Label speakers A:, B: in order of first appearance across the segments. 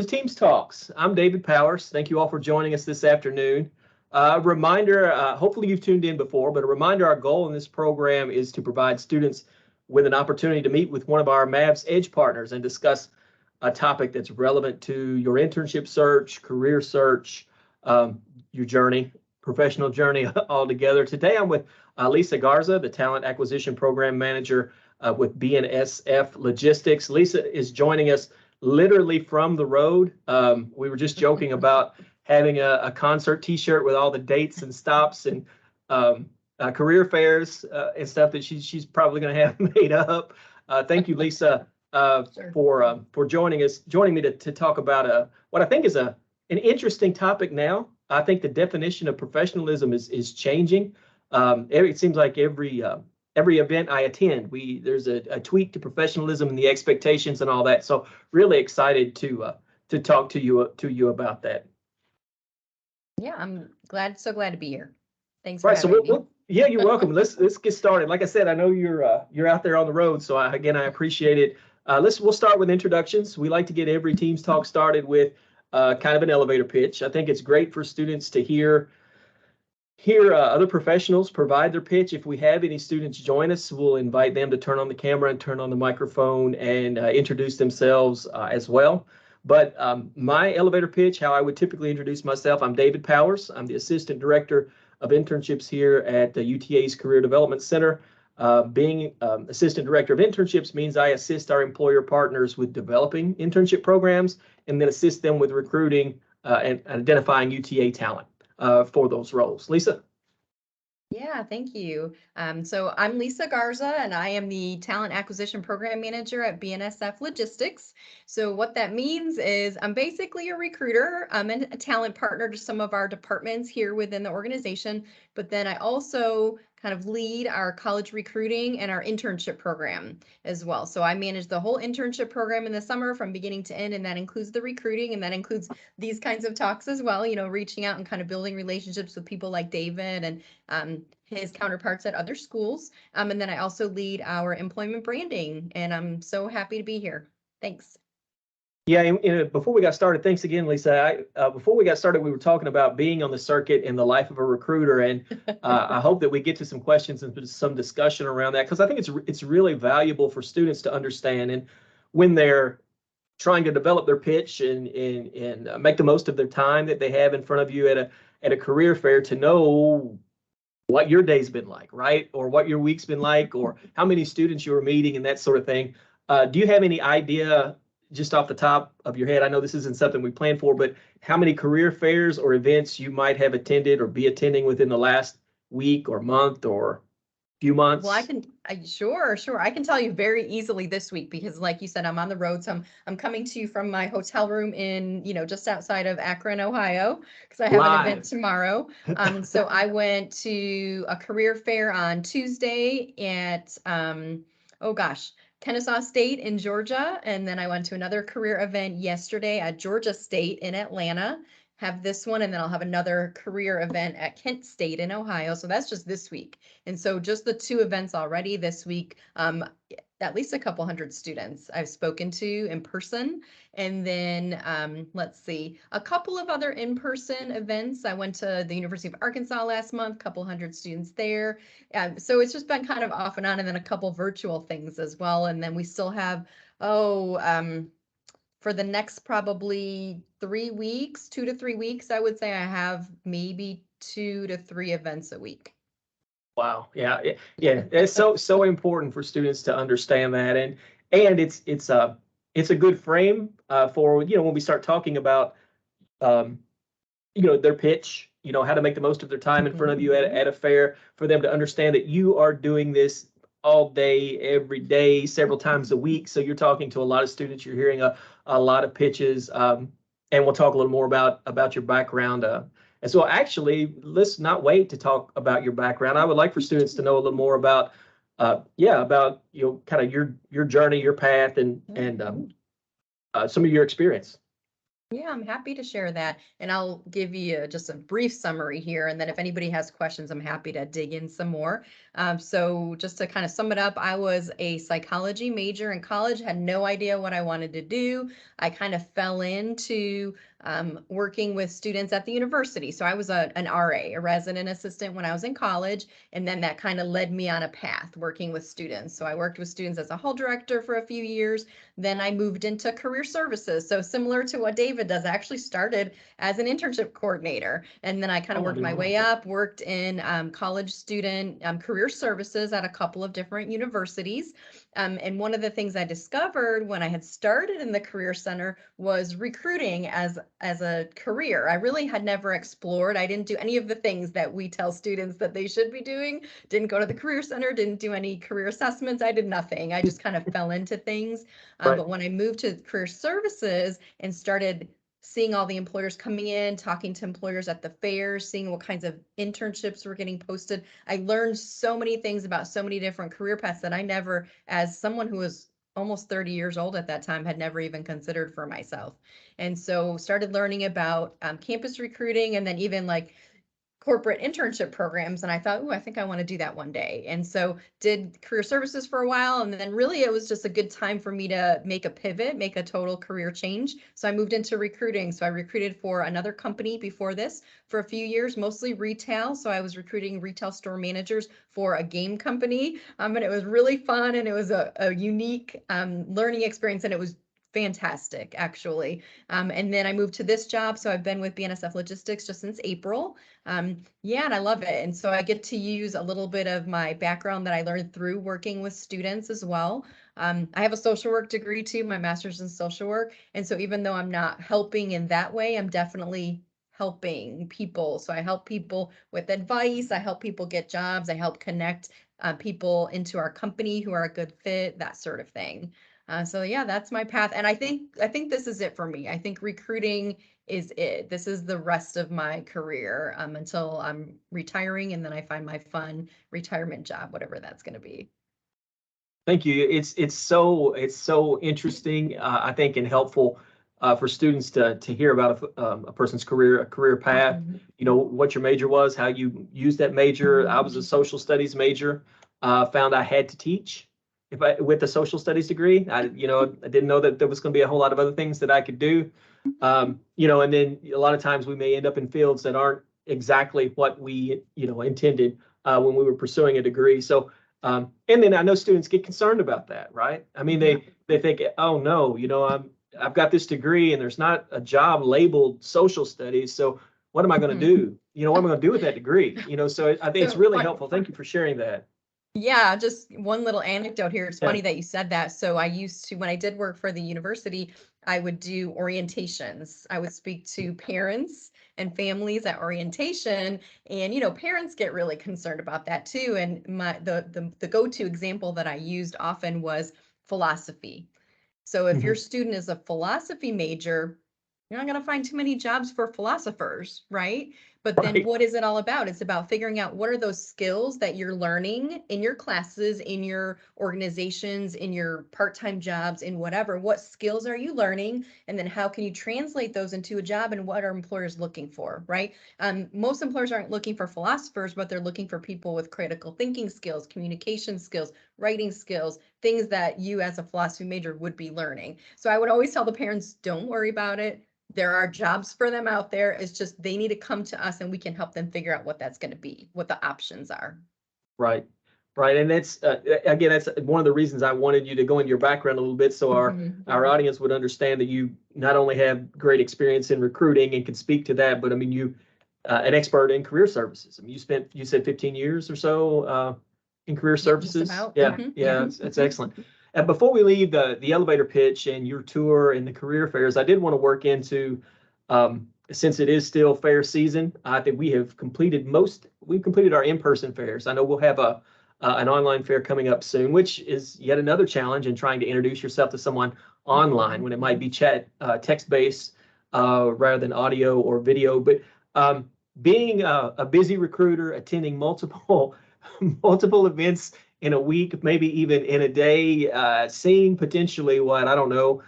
A: Teams Talks. I'm David Powers. Thank you all for joining us this afternoon. Reminder, hopefully you've tuned in before, but a reminder, our goal in this program is to provide students with an opportunity to meet with one of our Mavs Edge partners and discuss a topic that's relevant to your internship search, career search, your journey, professional journey altogether. Today I'm with Lisa Garza, the Talent Acquisition Program Manager with BNSF Logistics. Lisa is joining us literally from the road. We were just joking about having a concert T-shirt with all the dates and stops and career fairs and stuff that she's probably going to have made up. Thank you, Lisa,
B: Sure.
A: for joining me to talk about what I think is an interesting topic now. I think the definition of professionalism is changing. It seems like every event I attend, there's a tweak to professionalism and the expectations and all that. So really excited to talk to you about that.
B: Yeah, I'm so glad to be here. Thanks
A: Right.
B: for having me.
A: Yeah, you're welcome. Let's get started. Like I said, I know you're out there on the road, so I appreciate it. We'll start with introductions. We like to get every Teams Talk started with kind of an elevator pitch. I think it's great for students to hear other professionals provide their pitch. If we have any students join us, we'll invite them to turn on the camera and turn on the microphone and introduce themselves as well. But my elevator pitch, how I would typically introduce myself, I'm David Powers. I'm the Assistant Director of Internships here at the UTA's Career Development Center. Being Assistant Director of Internships means I assist our employer partners with developing internship programs and then assist them with recruiting and identifying UTA talent for those roles. Lisa?
B: Yeah, thank you. So I'm Lisa Garza, and I am the Talent Acquisition Program Manager at BNSF Logistics. So what that means is I'm basically a recruiter. I'm a talent partner to some of our departments here within the organization, but then I also kind of lead our college recruiting and our internship program as well. So I manage the whole internship program in the summer from beginning to end, and that includes the recruiting, and that includes these kinds of talks as well, reaching out and kind of building relationships with people like David and his counterparts at other schools. And then I also lead our employment branding, and I'm so happy to be here. Thanks.
A: Yeah, and before we got started, thanks again, Lisa. Before we got started, we were talking about being on the circuit and the life of a recruiter, and I hope that we get to some questions and some discussion around that, because I think it's really valuable for students to understand, and when they're trying to develop their pitch and make the most of their time that they have in front of you at a career fair, to know what your day's been like, right? Or what your week's been like, or how many students you were meeting and that sort of thing. Do you have any idea, just off the top of your head, I know this isn't something we planned for, but how many career fairs or events you might have attended or be attending within the last week or month or few months?
B: Well, sure. I can tell you very easily this week, because like you said, I'm on the road. So I'm coming to you from my hotel room in, just outside of Akron, Ohio, because I have an event tomorrow. So I went to a career fair on Tuesday at, Kennesaw State in Georgia. And then I went to another career event yesterday at Georgia State in Atlanta. Have this one, and then I'll have another career event at Kent State in Ohio. So that's just this week. And so just the 2 events already this week, at least a couple hundred students I've spoken to in person. And then let's see, a couple of other in-person events. I went to the University of Arkansas last month, couple hundred students there. So it's just been kind of off and on, and then a couple virtual things as well. And then we still have, for the next probably 3 weeks, 2 to 3 weeks, I would say I have maybe 2 to 3 events a week.
A: Wow. Yeah. It's so important for students to understand that, and it's a good frame for when we start talking about their pitch, how to make the most of their time in front of you at a fair, for them to understand that you are doing this all day, every day, several times a week. So you're talking to a lot of students, you're hearing a lot of pitches, and we'll talk a little more about your background. And so actually, let's not wait to talk about your background. I would like for students to know a little more about, about kind of your journey, your path, and some of your experience.
B: Yeah, I'm happy to share that. And I'll give you just a brief summary here. And then if anybody has questions, I'm happy to dig in some more. So just to kind of sum it up, I was a psychology major in college, had no idea what I wanted to do. I kind of fell into working with students at the university. So I was an RA, a resident assistant when I was in college. And then that kind of led me on a path working with students. So I worked with students as a hall director for a few years. Then I moved into career services. So similar to what David does, I actually started as an internship coordinator. And then I kind of worked my way up, worked in college student career services at a couple of different universities. And one of the things I discovered when I had started in the Career Center was recruiting as a career. I really had never explored. I didn't do any of the things that we tell students that they should be doing. Didn't go to the Career Center, didn't do any career assessments. I did nothing. I just kind of fell into things.
A: Right.
B: But when I moved to career services and started seeing all the employers coming in, talking to employers at the fairs, seeing what kinds of internships were getting posted, I learned so many things about so many different career paths that I never, as someone who was almost 30 years old at that time, had never even considered for myself. And so started learning about campus recruiting, and then even like corporate internship programs. And I thought, oh, I think I want to do that one day. And so did career services for a while. And then really it was just a good time for me to make a pivot, make a total career change. So I moved into recruiting. So I recruited for another company before this for a few years, mostly retail. So I was recruiting retail store managers for a game company. And it was really fun, and it was a unique learning experience, and it was fantastic, actually. And then I moved to this job. So I've been with BNSF Logistics just since April. Yeah, and I love it. And so I get to use a little bit of my background that I learned through working with students as well. I have a social work degree too, my master's in social work. And so even though I'm not helping in that way, I'm definitely helping people. So I help people with advice, I help people get jobs, I help connect people into our company who are a good fit, that sort of thing. So yeah, that's my path. And I think this is it for me. I think recruiting is it. This is the rest of my career until I'm retiring, and then I find my fun retirement job, whatever that's going to be.
A: Thank you. It's so interesting, I think, and helpful for students to hear about a person's career path.
B: Mm-hmm.
A: You know what your major was, how you used that major. I was a social studies major. Found I had to teach with a social studies degree. I didn't know that there was going to be a whole lot of other things that I could do. And then a lot of times we may end up in fields that aren't exactly what we intended when we were pursuing a degree. So. And then I know students get concerned about that, right? I mean, they think, oh no, I've got this degree and there's not a job labeled social studies. So what am I going to do? What am I going to do with that degree? So I think it's really helpful. Thank you for sharing that.
B: Yeah, just one little anecdote here. It's
A: Yeah.
B: funny that you said that. So I used to, when I did work for the university, I would do orientations. I would speak to parents and families at orientation, and parents get really concerned about that too. And the go-to example that I used often was philosophy. So if your student is a philosophy major, you're not going to find too many jobs for philosophers, right? But then
A: Right.
B: what is it all about? It's about figuring out what are those skills that you're learning in your classes, in your organizations, in your part-time jobs, in whatever. What skills are you learning? And then how can you translate those into a job, and what are employers looking for, right? Most employers aren't looking for philosophers, but they're looking for people with critical thinking skills, communication skills, writing skills, things that you as a philosophy major would be learning. So I would always tell the parents, don't worry about it. There are jobs for them out there. It's just they need to come to us and we can help them figure out what that's going to be, what the options are.
A: Right. Right. And that's again, that's one of the reasons I wanted you to go into your background a little bit so our audience would understand that you not only have great experience in recruiting and can speak to that, but I mean, you an expert in career services. I mean, you said 15 years or so in career services. Yeah. It's excellent. And before we leave the elevator pitch and your tour and the career fairs, I did want to work into, since it is still fair season, I think we've completed our in-person fairs. I know we'll have an online fair coming up soon, which is yet another challenge in trying to introduce yourself to someone online when it might be text-based rather than audio or video. But being a busy recruiter, attending multiple events in a week, maybe even in a day, seeing potentially I don't know,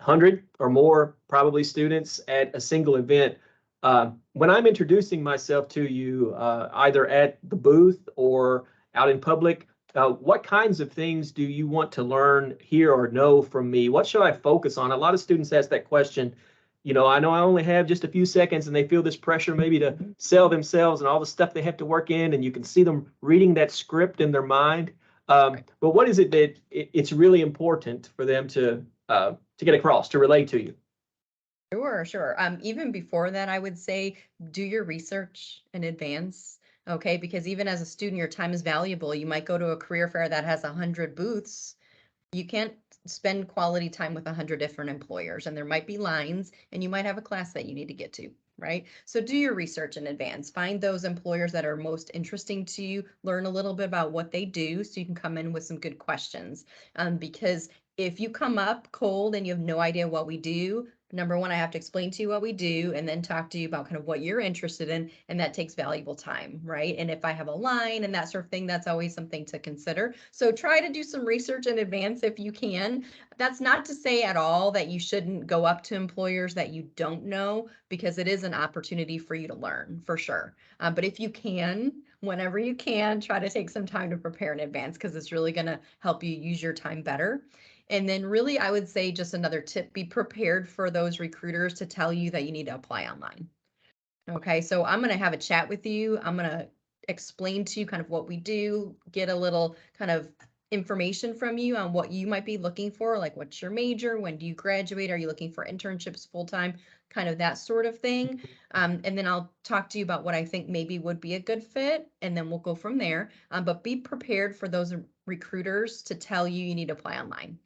A: 100 or more probably students at a single event. When I'm introducing myself to you, either at the booth or out in public, what kinds of things do you want to learn, hear, or know from me? What should I focus on? A lot of students ask that question. I know I only have just a few seconds and they feel this pressure maybe to sell themselves and all the stuff they have to work in, and you can see them reading that script in their mind. But what is it that it's really important for them to get across, to relate to you?
B: Sure, sure. Even before that, I would say do your research in advance. Okay, because even as a student, your time is valuable. You might go to a career fair that has 100 booths. You can't spend quality time with 100 different employers, and there might be lines, and you might have a class that you need to get to, right? So do your research in advance. Find those employers that are most interesting to you. Learn a little bit about what they do so you can come in with some good questions. Because if you come up cold and you have no idea what we do, number one, I have to explain to you what we do and then talk to you about kind of what you're interested in. And that takes valuable time, right? And if I have a line and that sort of thing, that's always something to consider. So try to do some research in advance if you can. That's not to say at all that you shouldn't go up to employers that you don't know, because it is an opportunity for you to learn for sure. But if you can, whenever you can, try to take some time to prepare in advance, because it's really going to help you use your time better. And then really, I would say just another tip, be prepared for those recruiters to tell you that you need to apply online. Okay, so I'm going to have a chat with you. I'm going to explain to you kind of what we do, get a little kind of information from you on what you might be looking for, like what's your major, when do you graduate, are you looking for internships full time, kind of that sort of thing. And then I'll talk to you about what I think maybe would be a good fit, and then we'll go from there. But be prepared for those recruiters to tell you you need to apply online.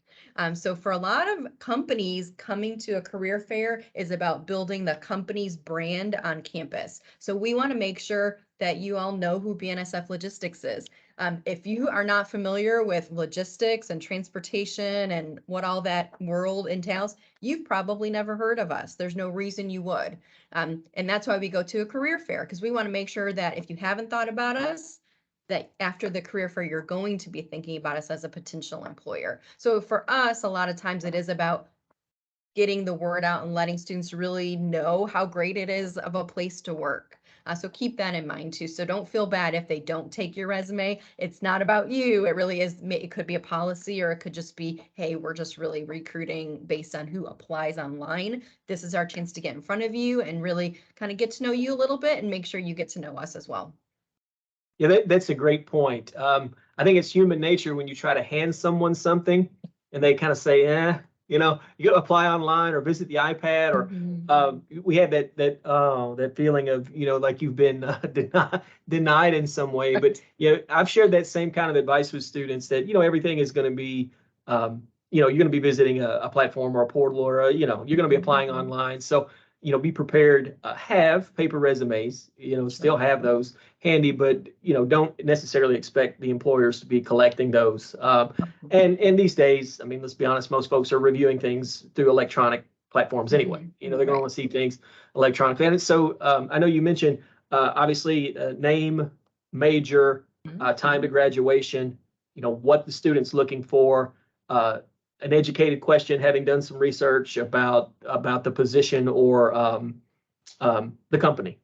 B: So for a lot of companies, coming to a career fair is about building the company's brand on campus. So we want to make sure that you all know who BNSF Logistics is. If you are not familiar with logistics and transportation and what all that world entails, you've probably never heard of us. There's no reason you would. And that's why we go to a career fair, because we want to make sure that if you haven't thought about us, that after the career fair, you're going to be thinking about us as a potential employer. So for us, a lot of times it is about getting the word out and letting students really know how great it is of a place to work. So keep that in mind too. So don't feel bad if they don't take your resume. It's not about you. It really is. It could be a policy, or it could just be, hey, we're just really recruiting based on who applies online. This is our chance to get in front of you and really kind of get to know you a little bit and make sure you get to know us as well.
A: Yeah, that's a great point. I think it's human nature when you try to hand someone something and they kind of say, you gotta apply online or visit the iPad, or we have that feeling of, like you've been denied in some way. But I've shared that same kind of advice with students that, everything is going to be, you're going to be visiting a platform or a portal, or you're going to be applying online. So, be prepared, have paper resumes, still have those handy, but don't necessarily expect the employers to be collecting those. And these days, I mean, let's be honest, most folks are reviewing things through electronic platforms anyway. They're going to want to see things electronically. And so I know you mentioned obviously name, major, time to graduation, what the student's looking for, an educated question, having done some research about the position or the company.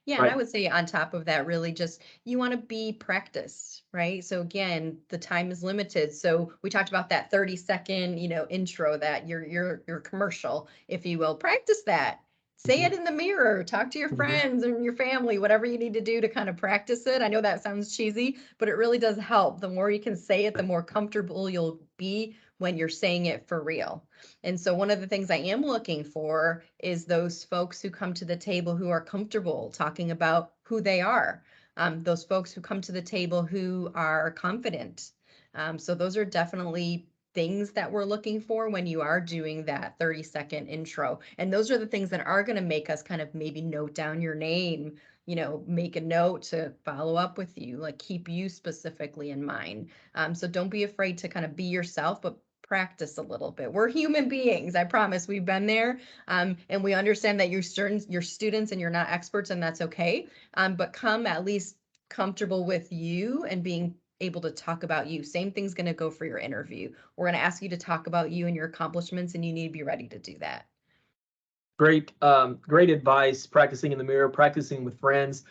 B: Yeah,
A: Right.
B: and I would say on top of that, really just you want to be practiced, right? So again, the time is limited. So we talked about that 30-second, intro, that your commercial, if you will. Practice that. Say it in the mirror, talk to your friends and your family, whatever you need to do to kind of practice it. I know that sounds cheesy, but it really does help. The more you can say it, the more comfortable you'll be when you're saying it for real. And so one of the things I am looking for is those folks who come to the table who are comfortable talking about who they are. Those folks who come to the table who are confident. So those are definitely things that we're looking for when you are doing that 30-second intro. And those are the things that are going to make us kind of maybe note down your name, make a note to follow up with you, like keep you specifically in mind. So don't be afraid to kind of be yourself, but practice a little bit. We're human beings. I promise we've been there. And we understand that you're students and you're not experts, and that's okay. But come at least comfortable with you and being able to talk about you. Same thing's going to go for your interview. We're going to ask you to talk about you and your accomplishments, and you need to be ready to do that.
A: Great advice. Practicing in the mirror, practicing with friends.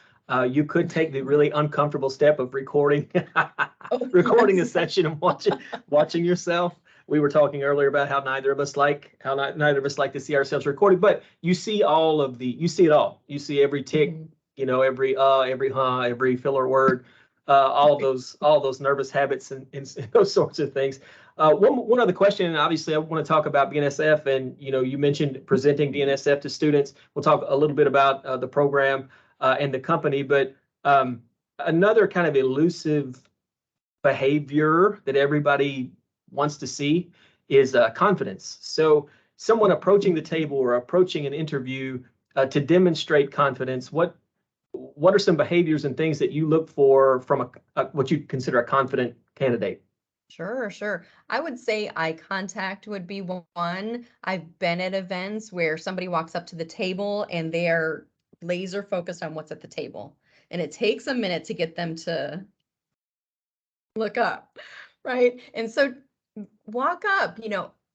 A: You could take the really uncomfortable step of recording, recording a session and watching yourself. We were talking earlier about how neither of us like to see ourselves recorded, but you see it all. You see every tick, every every filler word, all those nervous habits and those sorts of things. One other question, and obviously I want to talk about BNSF, and you mentioned presenting BNSF to students. We'll talk a little bit about the program and the company, but another kind of elusive behavior that everybody wants to see is confidence. So someone approaching the table or approaching an interview to demonstrate confidence, what are some behaviors and things that you look for from what you consider a confident candidate?
B: Sure. I would say eye contact would be one. I've been at events where somebody walks up to the table and they're laser focused on what's at the table. And it takes a minute to get them to look up, right? And so walk up,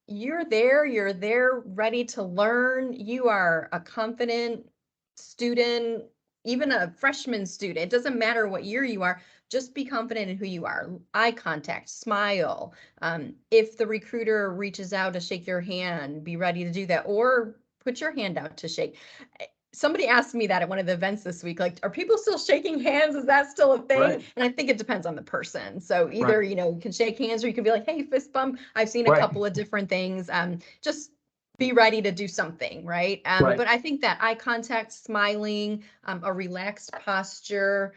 B: you're there ready to learn. You are a confident student, even a freshman student. It doesn't matter what year you are, just be confident in who you are. Eye contact, smile. If the recruiter reaches out to shake your hand, be ready to do that, or put your hand out to shake. Somebody asked me that at one of the events this week, like, are people still shaking hands? Is that still a thing?
A: Right.
B: And I think it depends on the person. So either, you can shake hands, or you can be like, hey, fist bump. I've seen a couple of different things. Just be ready to do something, right? But I think that eye contact, smiling, a relaxed posture,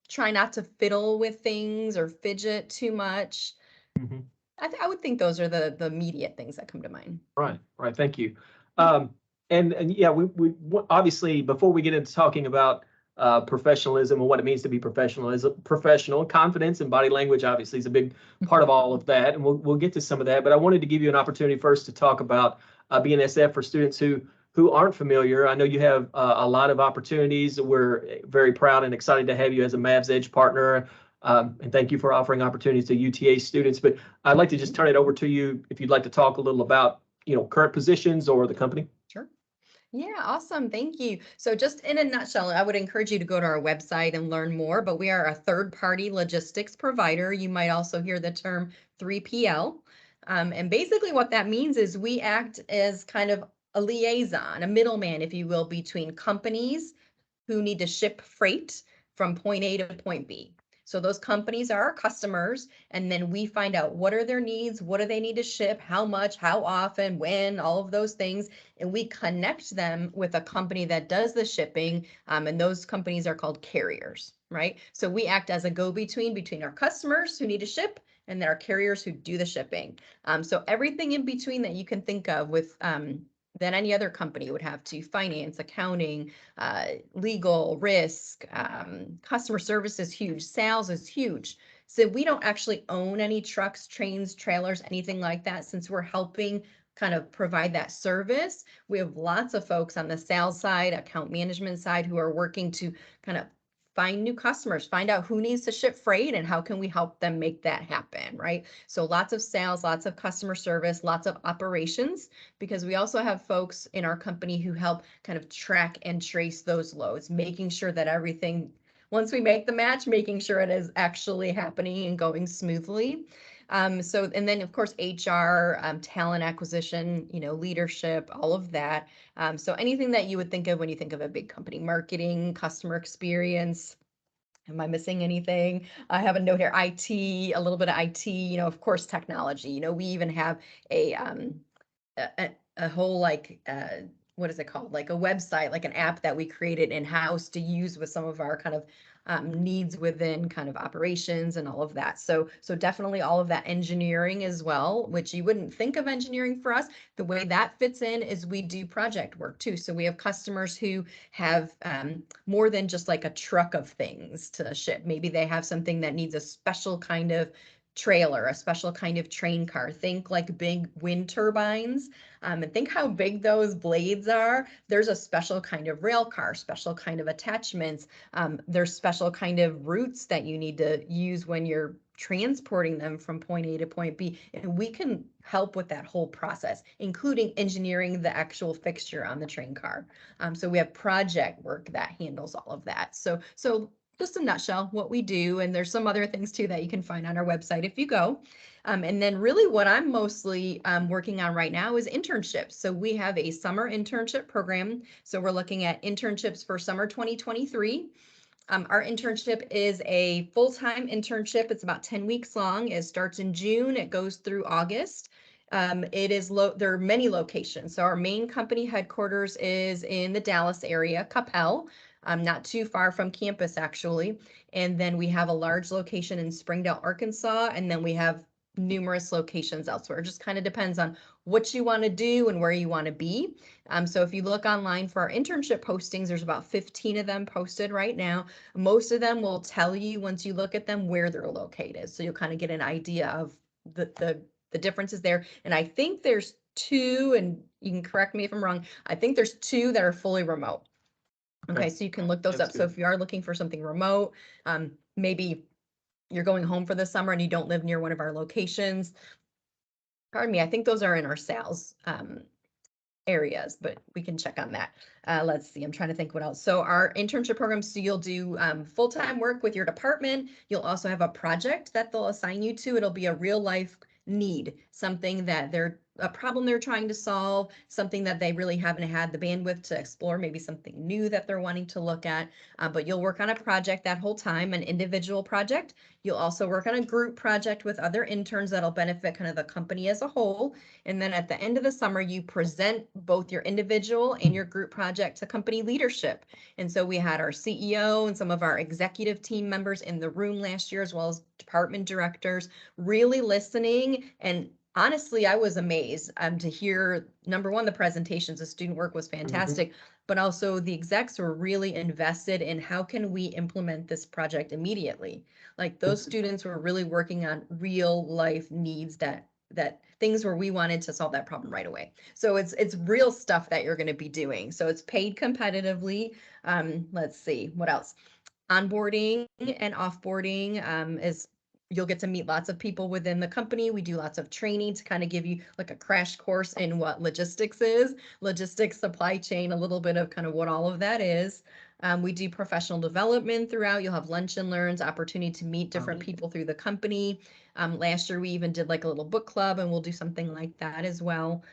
B: try not to fiddle with things or fidget too much.
A: Mm-hmm.
B: I would think those are the immediate things that come to mind.
A: Right. Thank you. And yeah, we obviously, before we get into talking about professionalism and what it means to be professional, confidence and body language obviously is a big part of all of that, and we'll get to some of that. But I wanted to give you an opportunity first to talk about BNSF for students who aren't familiar. I know you have a lot of opportunities. We're very proud and excited to have you as a Mavs Edge partner. And thank you for offering opportunities to UTA students. But I'd like to just turn it over to you if you'd like to talk a little about current positions or the company.
B: Sure. Yeah, awesome. Thank you. So just in a nutshell, I would encourage you to go to our website and learn more, but we are a third-party logistics provider. You might also hear the term 3PL. And basically what that means is we act as kind of a liaison, a middleman, if you will, between companies who need to ship freight from point A to point B. So those companies are our customers, and then we find out what are their needs, what do they need to ship, how much, how often, when, all of those things, and we connect them with a company that does the shipping, and those companies are called carriers, right? So we act as a go-between between our customers who need to ship and then our carriers who do the shipping. So everything in between that you can think of with than any other company would have to: finance, accounting, legal, risk, customer service is huge, sales is huge. So we don't actually own any trucks, trains, trailers, anything like that. Since we're helping kind of provide that service, we have lots of folks on the sales side, account management side, who are working to kind of find new customers, find out who needs to ship freight and how can we help them make that happen, right? So lots of sales, lots of customer service, lots of operations, because we also have folks in our company who help kind of track and trace those loads, making sure that everything, once we make the match, making sure it is actually happening and going smoothly. And then of course, HR, talent acquisition, leadership, all of that. So anything that you would think of when you think of a big company: marketing, customer experience. Am I missing anything? I have a note here: IT, a little bit of IT, of course, technology. We even have a whole what is it called? Like a website, like an app that we created in-house to use with some of our kind of needs within kind of operations and all of that. So definitely all of that engineering as well, which you wouldn't think of engineering for us. The way that fits in is we do project work too. So we have customers who have more than just like a truck of things to ship. Maybe they have something that needs a special kind of trailer, a special kind of train car. Think like big wind turbines, and think how big those blades are. There's a special kind of rail car, special kind of attachments. There's special kind of routes that you need to use when you're transporting them from point A to point B. And we can help with that whole process, including engineering the actual fixture on the train car. So we have project work that handles all of that. So just a nutshell, what we do. And there's some other things too that you can find on our website if you go. And then really what I'm mostly working on right now is internships. So we have a summer internship program. So we're looking at internships for summer 2023. Our internship is a full-time internship. It's about 10 weeks long. It starts in June. It goes through August. There are many locations. So our main company headquarters is in the Dallas area, Capel, not too far from campus actually. And then we have a large location in Springdale, Arkansas, and then we have numerous locations elsewhere. It just kind of depends on what you want to do and where you want to be. So if you look online for our internship postings, there's about 15 of them posted right now. Most of them will tell you once you look at them where they're located. So you'll kind of get an idea of the differences there. And I think there's two, and you can correct me if I'm wrong, I think there's two that are fully remote. Okay, so you can look those up. So if you are looking for something remote, maybe you're going home for the summer and you don't live near one of our locations. Pardon me, I think those are in our sales areas, but we can check on that. Let's see, I'm trying to think what else. So our internship program, so you'll do full-time work with your department. You'll also have a project that they'll assign you to. It'll be a real life need, something that a problem they're trying to solve, something that they really haven't had the bandwidth to explore, maybe something new that they're wanting to look at. But you'll work on a project that whole time, an individual project. You'll also work on a group project with other interns that'll benefit kind of the company as a whole. And then at the end of the summer, you present both your individual and your group project to company leadership. And so we had our CEO and some of our executive team members in the room last year, as well as department directors, really listening. And honestly, I was amazed to hear, number one, the presentations, the student work was fantastic, but also the execs were really invested in how can we implement this project immediately. Like those students were really working on real life needs that things where we wanted to solve that problem right away. So it's real stuff that you're going to be doing. So it's paid competitively. Let's see, what else? Onboarding and offboarding is you'll get to meet lots of people within the company. We do lots of training to kind of give you like a crash course in what logistics is, logistics, supply chain, a little bit of kind of what all of that is. We do professional development throughout. You'll have lunch and learns, opportunity to meet different people through the company. Last year, we even did like a little book club, and we'll do something like that as well.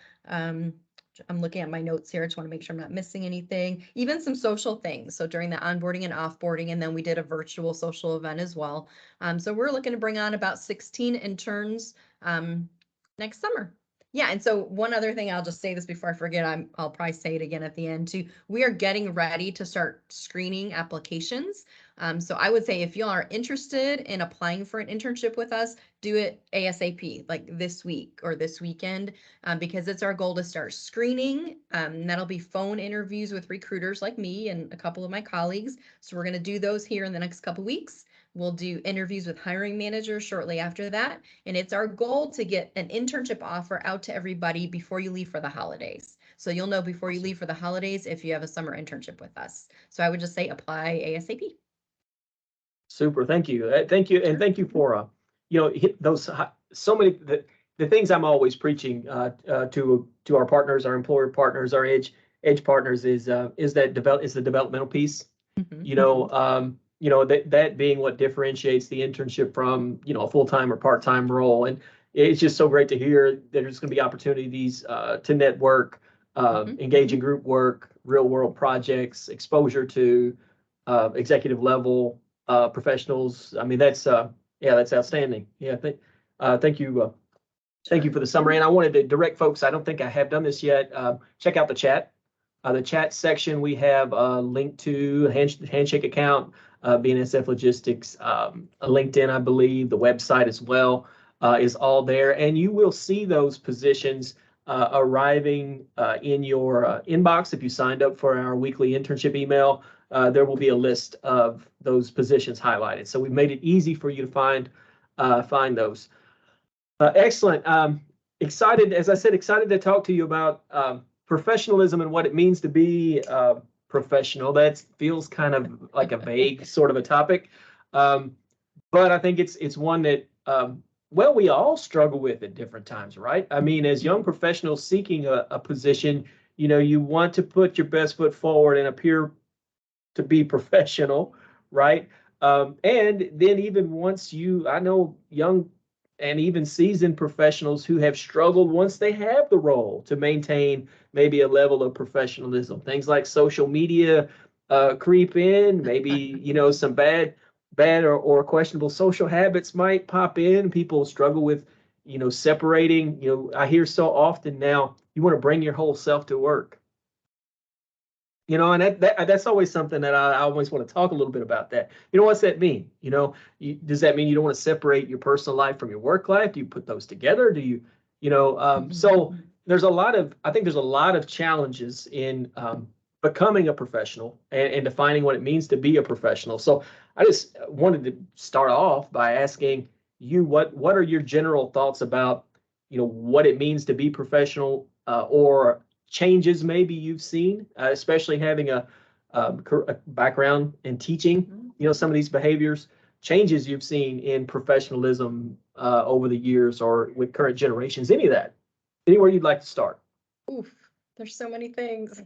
B: I'm looking at my notes here. I just want to make sure I'm not missing anything. Even some social things. So during the onboarding and offboarding, and then we did a virtual social event as well. So we're looking to bring on about 16 interns next summer. Yeah, and so one other thing, I'll just say this before I forget, I'll probably say it again at the end too. We are getting ready to start screening applications. So I would say if you are interested in applying for an internship with us, do it ASAP, like this week or this weekend, because it's our goal to start screening. That'll be phone interviews with recruiters like me and a couple of my colleagues. So we're going to do those here in the next couple weeks. We'll do interviews with hiring managers shortly after that. And it's our goal to get an internship offer out to everybody before you leave for the holidays. So you'll know before you leave for the holidays if you have a summer internship with us. So I would just say apply ASAP.
A: Super, thank you. Thank you. And thank you for, hit those, so many, the things I'm always preaching to our partners, our employer partners, our edge partners is the developmental piece. That being what differentiates the internship from, a full-time or part-time role. And it's just so great to hear that there's going to be opportunities to network, engage in group work, real world projects, exposure to executive level professionals. I mean, that's outstanding. Yeah, thank you. Thank you for the summary. And I wanted to direct folks, I don't think I have done this yet. Check out the chat. The chat section, we have a link to Handshake account, BNSF Logistics, a LinkedIn, I believe, the website as well is all there. And you will see those positions arriving in your inbox. If you signed up for our weekly internship email, there will be a list of those positions highlighted. So we've made it easy for you to find find those. Excellent. Excited, as I said, excited to talk to you about professionalism and what it means to be professional. That feels kind of like a vague sort of a topic, but I think it's one that well, we all struggle with at different times, right? I mean, as young professionals seeking a position, you want to put your best foot forward and appear to be professional, right? And then even once I know young and even seasoned professionals who have struggled once they have the role to maintain maybe a level of professionalism. Things like social media creep in, maybe, some bad or questionable social habits might pop in. People struggle with, separating. I hear so often now, you want to bring your whole self to work. And that's always something that I always want to talk a little bit about that. What's that mean? Does that mean you don't want to separate your personal life from your work life? Do you put those together? Do you, so I think there's a lot of challenges in becoming a professional and defining what it means to be a professional. So I just wanted to start off by asking you, what are your general thoughts about, what it means to be professional, or changes maybe you've seen, especially having a background in teaching, some of these behaviors, changes you've seen in professionalism over the years or with current generations, any of that, anywhere you'd like to start?
B: Oof, there's so many things.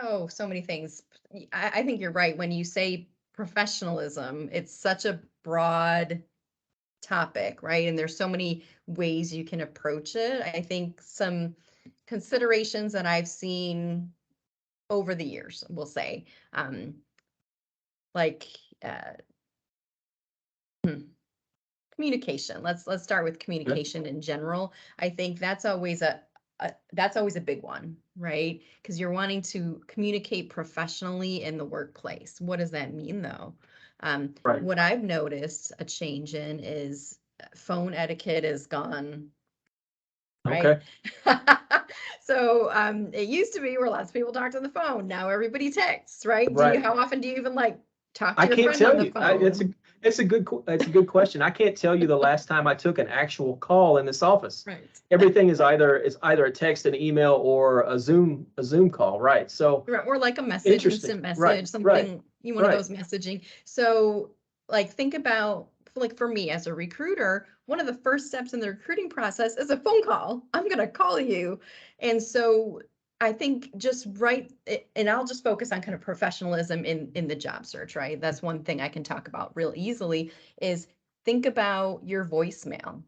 B: Oh, so many things. I think you're right. When you say professionalism, it's such a broad topic, right? And there's so many ways you can approach it. I think some considerations that I've seen over the years, we'll say, like communication. Let's start with communication in general. I think that's always a big one, right? Because you're wanting to communicate professionally in the workplace. What does that mean, though?
A: Right.
B: What I've noticed a change in is phone etiquette is gone. Right.
A: Okay.
B: So it used to be where lots of people talked on the phone. Now everybody texts, right?
A: Right.
B: How often do you even talk to
A: I
B: your
A: can't
B: friend
A: tell
B: on the
A: you.
B: phone?
A: It's a good question. I can't tell you the last time I took an actual call in this office.
B: Right.
A: Everything is either a text, an email, or a Zoom call. Right. So
B: Or like a message,
A: interesting.
B: instant message,
A: Right.
B: something one of
A: Right.
B: those messaging. So think about for me as a recruiter, one of the first steps in the recruiting process is a phone call. I'm going to call you. And so I think just and I'll just focus on kind of professionalism in the job search, right? That's one thing I can talk about real easily is think about your voicemail.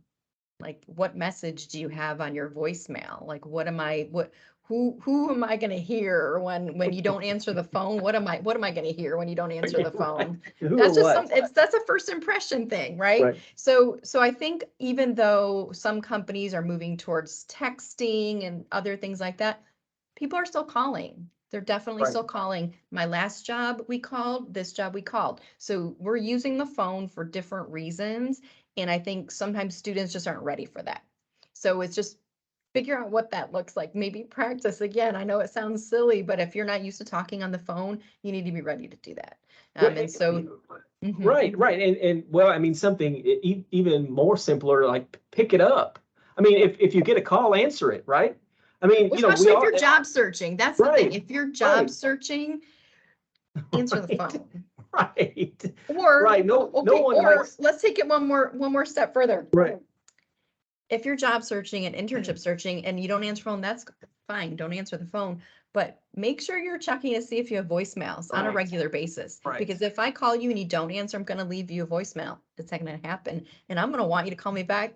B: Like, what message do you have on your voicemail? Like, who am I going to hear when you don't answer the phone? What am I going to hear when you don't answer the phone? That's just that's a first impression thing, right? So I think even though some companies are moving towards texting and other things like that, people are still calling. They're definitely still calling. My last job we called, this job we called. So we're using the phone for different reasons. And I think sometimes students just aren't ready for that. So it's just figure out what that looks like. Maybe practice again. I know it sounds silly, but if you're not used to talking on the phone, you need to be ready to do that. And so,
A: right. And well, I mean, something even more simpler, like pick it up. I mean, if you get a call, answer it, right? I mean,
B: especially if you're job searching, that's the thing. If you're job searching, answer the phone.
A: Right.
B: Or
A: no one likes.
B: Let's take it one more step further.
A: Right.
B: If you're job searching and internship searching and you don't answer phone, that's fine. Don't answer the phone, but make sure you're checking to see if you have voicemails on a regular basis. Because if I call you and you don't answer, I'm going to leave you a voicemail. It's not going to happen, and I'm going to want you to call me back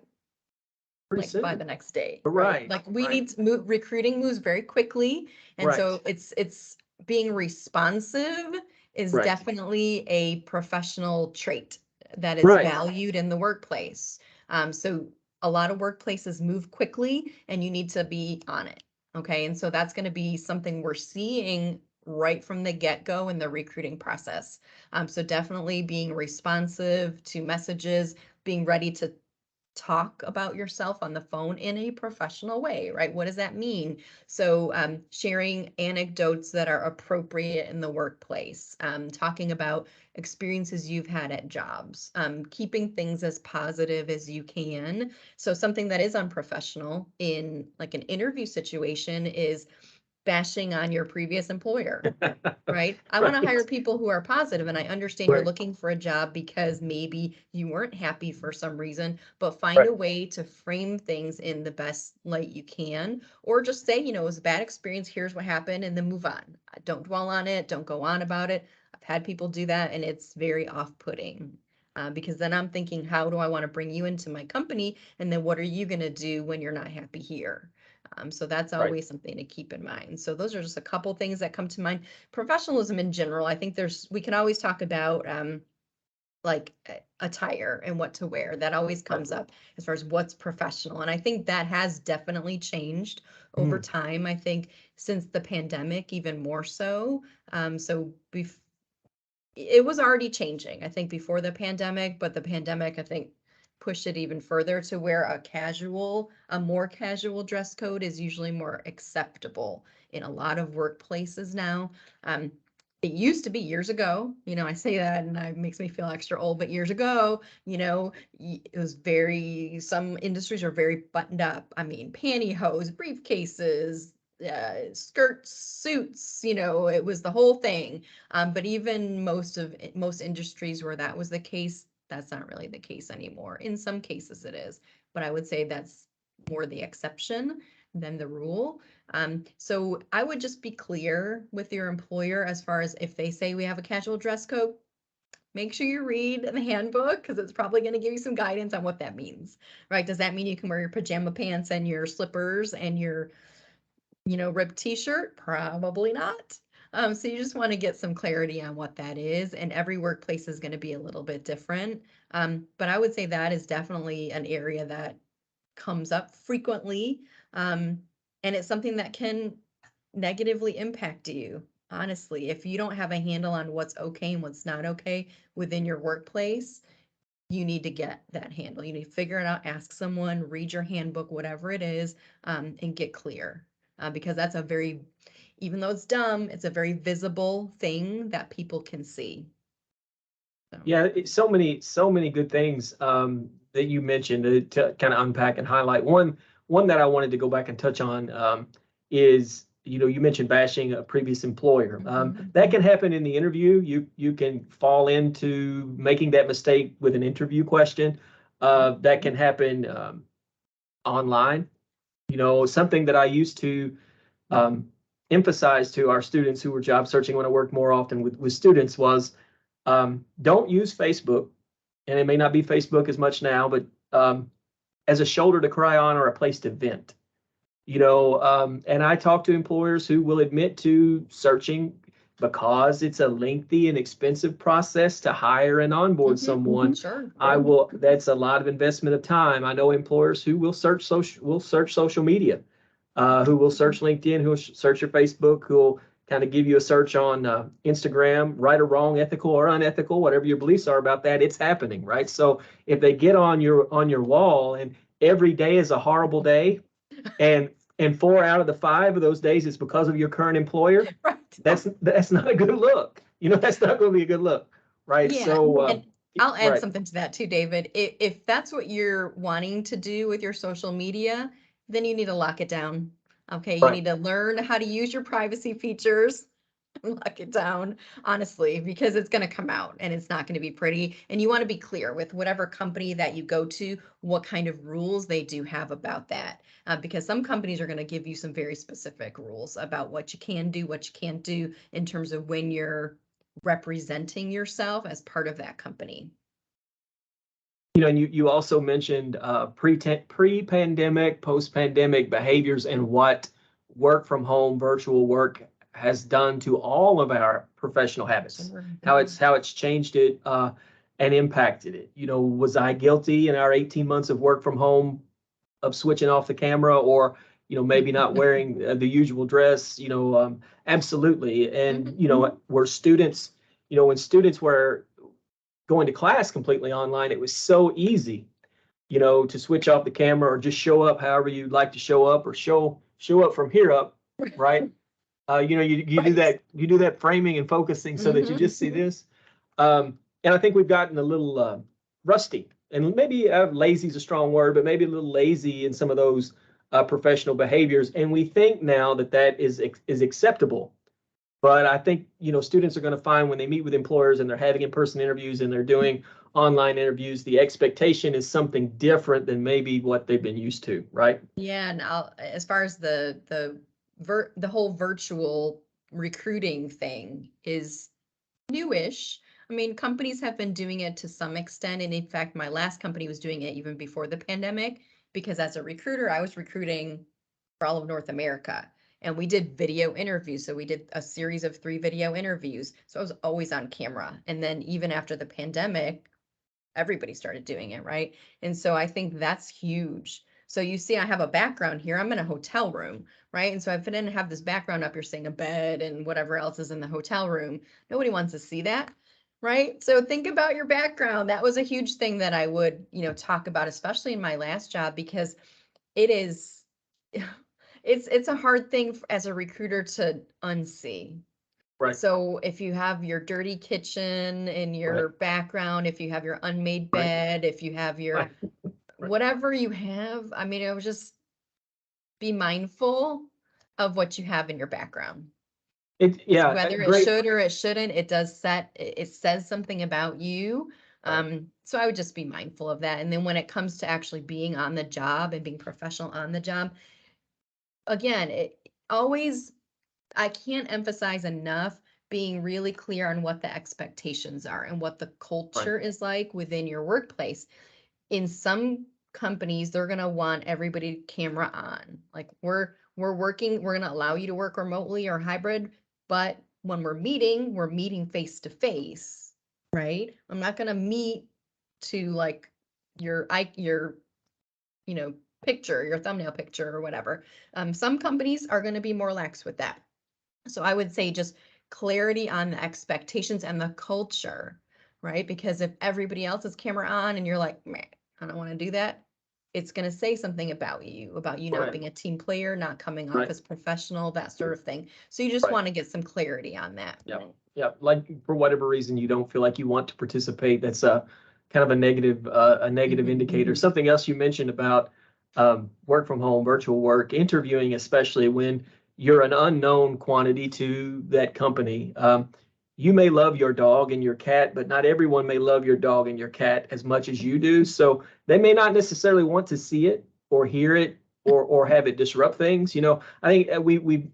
B: by the next day.
A: Right.
B: Like we need to move. Recruiting moves very quickly, and so it's being responsive is definitely a professional trait that is valued in the workplace. So a lot of workplaces move quickly and you need to be on it. Okay. And so that's going to be something we're seeing right from the get-go in the recruiting process. So definitely being responsive to messages, being ready to talk about yourself on the phone in a professional way, right? What does that mean? So sharing anecdotes that are appropriate in the workplace, talking about experiences you've had at jobs, keeping things as positive as you can. So something that is unprofessional in like an interview situation is bashing on your previous employer. Right? I want to hire people who are positive, and I understand you're
A: Right.
B: looking for a job because maybe you weren't happy for some reason, but find
A: Right.
B: a way to frame things in the best light you can, or just say, it was a bad experience, here's what happened, and then move on. Don't dwell on it, don't go on about it. I've had people do that, and it's very off-putting. Because then I'm thinking, how do I want to bring you into my company? And then what are you going to do when you're not happy here? So that's
A: Right.
B: always something to keep in mind. So those are just a couple things that come to mind. Professionalism in general, I think we can always talk about like attire and what to wear. That always
A: Right.
B: comes up as far as what's professional. And I think that has definitely changed over
A: Mm.
B: time. I think since the pandemic, even more so. So it was already changing, I think, before the pandemic, but the pandemic, I think, pushed it even further to where a more casual dress code is usually more acceptable in a lot of workplaces now. Um, it used to be years ago, I say that and it makes me feel extra old, but years ago, it was some industries are very buttoned up. I mean, pantyhose, briefcases, skirts, suits, it was the whole thing. But even most industries where that was the case, that's not really the case anymore. In some cases it is, but I would say that's more the exception than the rule. So I would just be clear with your employer as far as if they say we have a casual dress code, make sure you read the handbook because it's probably going to give you some guidance on what that means, right? Does that mean you can wear your pajama pants and your slippers and your ripped t-shirt? Probably not. So you just want to get some clarity on what that is, and every workplace is going to be a little bit different. But I would say that is definitely an area that comes up frequently, and it's something that can negatively impact you. Honestly, if you don't have a handle on what's okay and what's not okay within your workplace, you need to get that handle. You need to figure it out, ask someone, read your handbook, whatever it is, and get clear. Because that's even though it's dumb, it's a very visible thing that people can see. So.
A: Yeah, so many good things that you mentioned to kind of unpack and highlight. One that I wanted to go back and touch on is, you mentioned bashing a previous employer. That can happen in the interview. You can fall into making that mistake with an interview question. That can happen online. Something that I used to emphasize to our students who were job searching when I worked more often with students was, don't use Facebook, and it may not be Facebook as much now, but as a shoulder to cry on or a place to vent. And I talk to employers who will admit to searching because it's a lengthy and expensive process to hire and onboard someone.
B: Sure.
A: That's a lot of investment of time. I know employers who will search social media, who will search LinkedIn, who will search your Facebook, who will kind of give you a search on Instagram, right or wrong, ethical or unethical, whatever your beliefs are about that, it's happening, right? So if they get on your wall and every day is a horrible day, and 4 out of the 5 of those days is because of your current employer,
B: right.
A: That's not a good look. That's not going to be a good look, right?
B: Yeah,
A: So
B: and I'll add
A: right,
B: something to that too, David. If that's what you're wanting to do with your social media, then you need to lock it down. Okay, you
A: right.
B: need to learn how to use your privacy features. Lock it down, honestly, because it's going to come out and it's not going to be pretty. And you want to be clear with whatever company that you go to, what kind of rules they do have about that. Because some companies are going to give you some very specific rules about what you can do, what you can't do in terms of when you're representing yourself as part of that company.
A: And you also mentioned pre-pandemic, post-pandemic behaviors and what work from home, virtual work has done to all of our professional habits.
B: Sure.
A: How it's changed it and impacted it. Was I guilty in our 18 months of work from home of switching off the camera, or maybe not wearing the usual dress? Absolutely. And were students, when students were going to class completely online, it was so easy to switch off the camera or just show up however you'd like to show up, or show up from here up, right? You do that framing and focusing so that you just see this. And I think we've gotten a little rusty, and maybe lazy is a strong word, but maybe a little lazy in some of those professional behaviors. And we think now that is acceptable. But I think, students are going to find when they meet with employers and they're having in-person interviews and they're doing online interviews, the expectation is something different than maybe what they've been used to, right?
B: Yeah, and as far as the whole virtual recruiting thing is newish. I mean, companies have been doing it to some extent, and in fact, my last company was doing it even before the pandemic, because as a recruiter, I was recruiting for all of North America. And we did video interviews. So we did a series of 3 video interviews. So I was always on camera. And then even after the pandemic, everybody started doing it, right? And so I think that's huge. So you see, I have a background here. I'm in a hotel room, right? And so if I didn't have this background up, you're saying a bed and whatever else is in the hotel room, nobody wants to see that, right? So think about your background. That was a huge thing that I would, talk about, especially in my last job, because it is, it's a hard thing as a recruiter to unsee.
A: Right.
B: So if you have your dirty kitchen in your background, if you have your unmade bed, if you have your whatever you have, I mean, it would just be mindful of what you have in your background. Whether it should or it shouldn't, it says something about you. So I would just be mindful of that. And then when it comes to actually being on the job and being professional on the job, again, I can't emphasize enough being really clear on what the expectations are and what the culture is like within your workplace. In some companies, they're going to want everybody camera on. Like we're going to allow you to work remotely or hybrid, but when we're meeting face to face, right? I'm not going to meet to like your picture, your thumbnail picture or whatever. Some companies are going to be more lax with that. So I would say just clarity on the expectations and the culture, right? Because if everybody else is camera on and you're like, meh, I don't want to do that, it's going to say something about you not being a team player, not coming off as professional, that sort of thing. So you just want to get some clarity on that.
A: Yeah. Like for whatever reason, you don't feel like you want to participate. That's a kind of a negative indicator. Something else you mentioned about work from home, virtual work, interviewing, especially when you're an unknown quantity to that company. You may love your dog and your cat, but not everyone may love your dog and your cat as much as you do. So they may not necessarily want to see it or hear it or have it disrupt things. I think we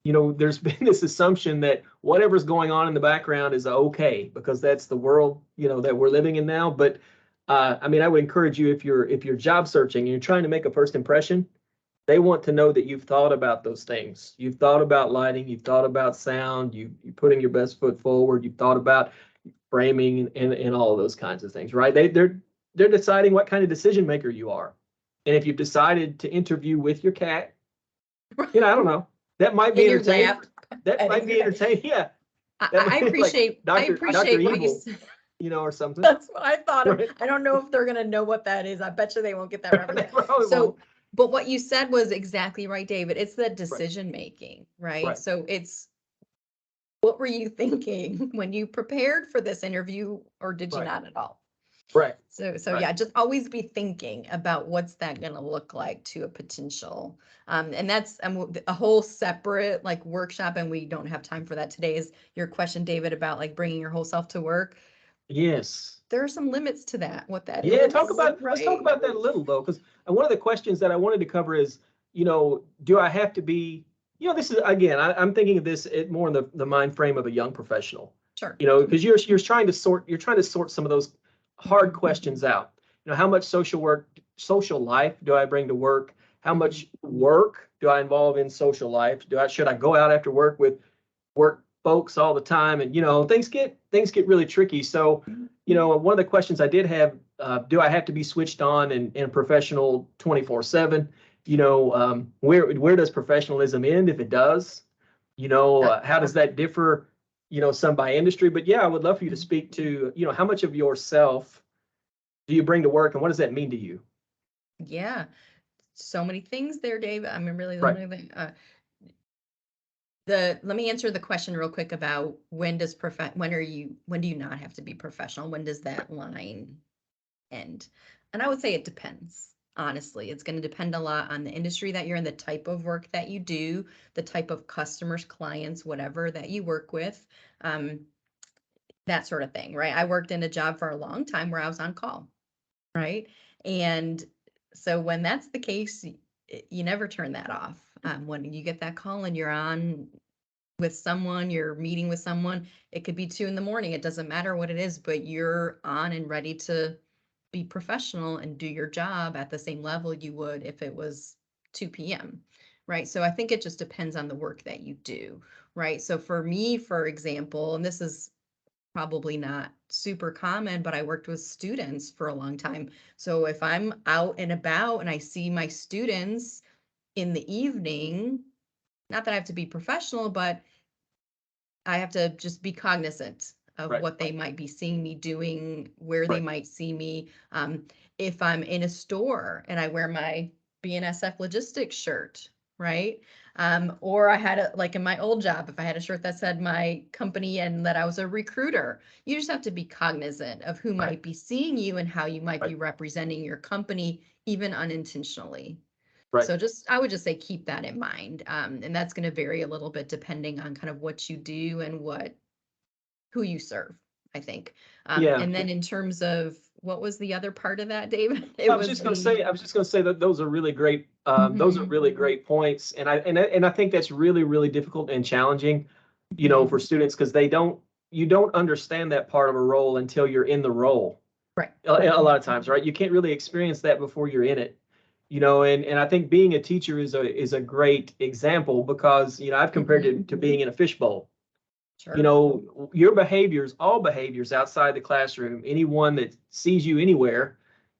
A: there's been this assumption that whatever's going on in the background is okay because that's the world, that we're living in now. But I would encourage you, if you're job searching and you're trying to make a first impression, they want to know that you've thought about those things. You've thought about lighting, you've thought about sound, you're putting your best foot forward, you've thought about framing and all of those kinds of things, right? They're deciding what kind of decision maker you are. And if you've decided to interview with your cat, I don't know, that might be entertaining. That might be entertaining. Yeah.
B: I appreciate
A: Dr.
B: what
A: Evil,
B: you said.
A: Or something.
B: That's what I thought of. I don't know if they're going to know what that is. I bet you they won't get that reference. But what you said was exactly right, David. It's the decision making, right? So it's, what were you thinking when you prepared for this interview, or did you not at all?
A: Right.
B: So yeah, just always be thinking about what's that going to look like to a potential. And that's a whole separate like workshop, and we don't have time for that today. Is your question, David, about like bringing your whole self to work?
A: Yes.
B: There are some limits to that, what that is.
A: Let's talk about that a little though, because one of the questions that I wanted to cover is, do I have to be, this is, again, I'm thinking of this more in the mind frame of a young professional.
B: Sure.
A: Because you're trying to sort some of those hard questions out. How much social life do I bring to work? How much work do I involve in social life? Should I go out after work with work folks all the time? And things get really tricky. So one of the questions I did have, do I have to be switched on and professional 24/7? Where does professionalism end if it does? How does that differ, some by industry? But yeah, I would love for you to speak to, how much of yourself do you bring to work and what does that mean to you?
B: Yeah. So many things there, Dave. I mean, really,
A: Right.
B: let me answer the question real quick about when do you not have to be professional? When does that line end? And I would say it depends. Honestly, it's going to depend a lot on the industry that you're in, the type of work that you do, the type of customers, clients, whatever that you work with, um, that sort of thing, right? I worked in a job for a long time where I was on call, right? And so when that's the case, you never turn that off. When you get that call and you're on with someone, you're meeting with someone, it could be 2 in the morning. It doesn't matter what it is, but you're on and ready to be professional and do your job at the same level you would if it was 2 p.m. Right. So I think it just depends on the work that you do. Right. So for me, for example, and this is probably not super common, but I worked with students for a long time. So if I'm out and about and I see my students in the evening, not that I have to be professional, but I have to just be cognizant of
A: Right.
B: what they might be seeing me doing, where they
A: Right.
B: might see me. If I'm in a store and I wear my BNSF logistics shirt, right? Or I had like in my old job, if I had a shirt that said my company and that I was a recruiter, you just have to be cognizant of who
A: Right.
B: might be seeing you and how you might
A: Right.
B: be representing your company, even unintentionally.
A: Right.
B: So I would just say keep that in mind. And that's going to vary a little bit depending on kind of what you do and who you serve, I think.
A: Yeah.
B: And then in terms of what was the other part of that, David? It
A: I was
B: was
A: just going to say, that those are really great. Those are
B: Mhm,
A: really great points, and I think that's really, really difficult and challenging,
B: mhm.
A: for students because you don't understand that part of a role until you're in the role.
B: Right.
A: A lot of times, right? You can't really experience that before you're in it, and I think being a teacher is a great example because I've compared
B: Mhm.
A: it to being in a fishbowl.
B: Sure.
A: Your behaviors, all behaviors outside the classroom, anyone that sees you anywhere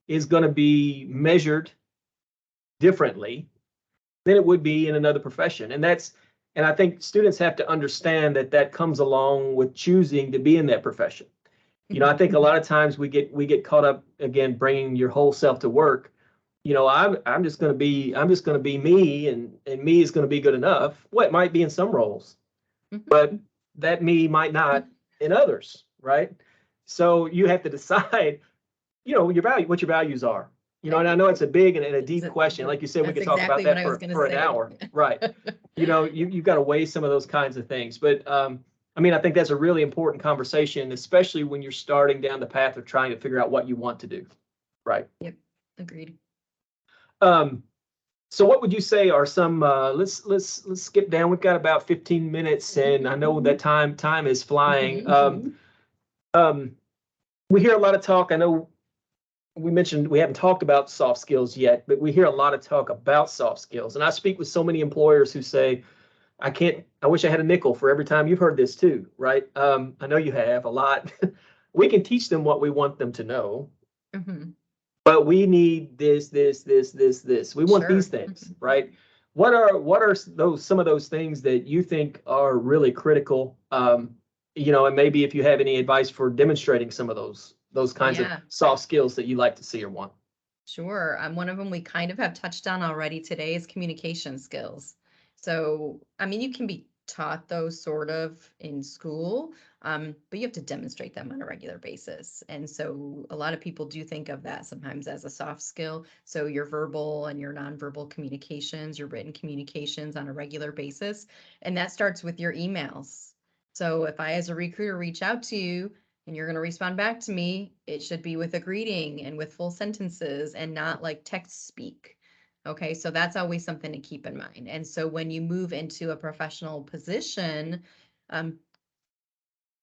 A: is going to be measured differently than it would be in another profession. And I think students have to understand that that comes along with choosing to be in that profession. I
B: Mhm.
A: think a lot of times we get caught up again bringing your whole self to work. I'm just going to be me, and me is going to be good enough. Well, it might be in some roles,
B: Mhm.
A: but that me might not in others, right? So you have to decide, what your values are. And
B: Right.
A: I know it's a big and a
B: Is
A: deep
B: it-
A: question. Like you said, we
B: That's
A: could talk about
B: exactly what
A: that
B: I was
A: for
B: going to
A: for an
B: say.
A: hour, right? You've got to weigh some of those kinds of things. But I mean, I think that's a really important conversation, especially when you're starting down the path of trying to figure out what you want to do, right?
B: Yep. Agreed.
A: Um, so what would you say are some let's skip down. We've got about 15 minutes, and I know that time is flying.
B: Mhm.
A: Um, we hear a lot of talk. I know we mentioned we haven't talked about soft skills yet, but we hear a lot of talk about soft skills. And I speak with so many employers who say, I wish I had a nickel for every time. You've heard this too, right? I know you have a lot. We can teach them what we want them to know,
B: Mhm.
A: but we need this. We want these
B: Sure.
A: things, right? What are some of those things that you think are really critical? And maybe if you have any advice for demonstrating some of those kinds of
B: Yeah.
A: soft skills that you like to see or want.
B: Sure. One of them we kind of have touched on already today is communication skills. So, I mean, you can be taught those sort of in school, but you have to demonstrate them on a regular basis. And so, a lot of people do think of that sometimes as a soft skill. So, your verbal and your nonverbal communications, your written communications on a regular basis. And that starts with your emails. So, if I, as a recruiter, reach out to you, and you're going to respond back to me, it should be with a greeting and with full sentences and not like text speak. Okay, so that's always something to keep in mind. And so when you move into a professional position, um,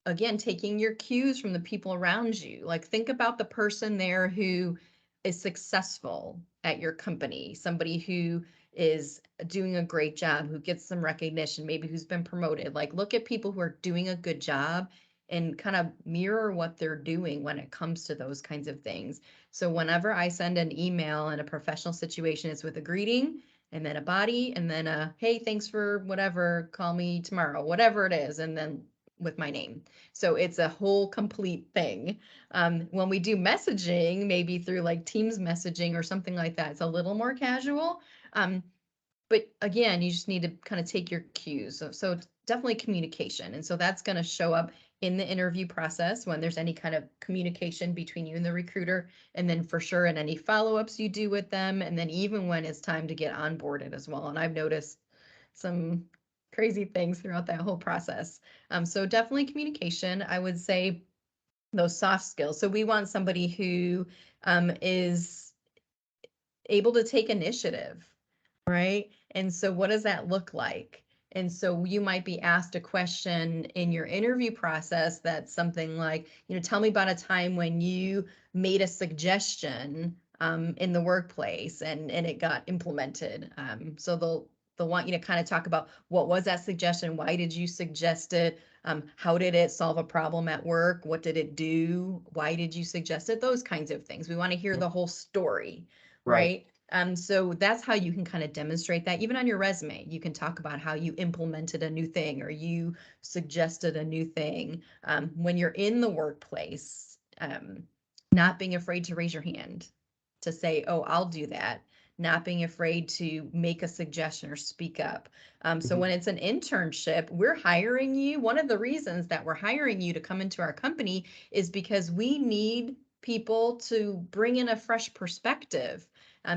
B: again, taking your cues from the people around you. Like think about the person there who is successful at your company, somebody who is doing a great job, who gets some recognition, maybe who's been promoted. Like look at people who are doing a good job and kind of mirror what they're doing when it comes to those kinds of things. So whenever I send an email in a professional situation, it's with a greeting and then a body and then a hey, thanks for whatever, call me tomorrow, whatever it is, and then with my name. So it's a whole complete thing. When we do messaging, maybe through like Teams messaging or something like that, it's a little more casual. But again, you just need to kind of take your cues. So it's definitely communication. And so that's going to show up in the interview process when there's any kind of communication between you and the recruiter, and then for sure in any follow-ups you do with them, and then even when it's time to get onboarded as well. And I've noticed some crazy things throughout that whole process. So definitely communication, I would say those soft skills. So we want somebody who is able to take initiative, right? And so what does that look like? And so you might be asked a question in your interview process that's something like, tell me about a time when you made a suggestion in the workplace and it got implemented. So they'll want you to kind of talk about what was that suggestion? Why did you suggest it? How did it solve a problem at work? What did it do? Why did you suggest it? Those kinds of things. We want to hear the whole story, right? So that's how you can kind of demonstrate that. Even on your resume, you can talk about how you implemented a new thing or you suggested a new thing. When you're in the workplace, not being afraid to raise your hand to say, oh, I'll do that. Not being afraid to make a suggestion or speak up. So when it's an internship, we're hiring you. One of the reasons that we're hiring you to come into our company is because we need people to bring in a fresh perspective.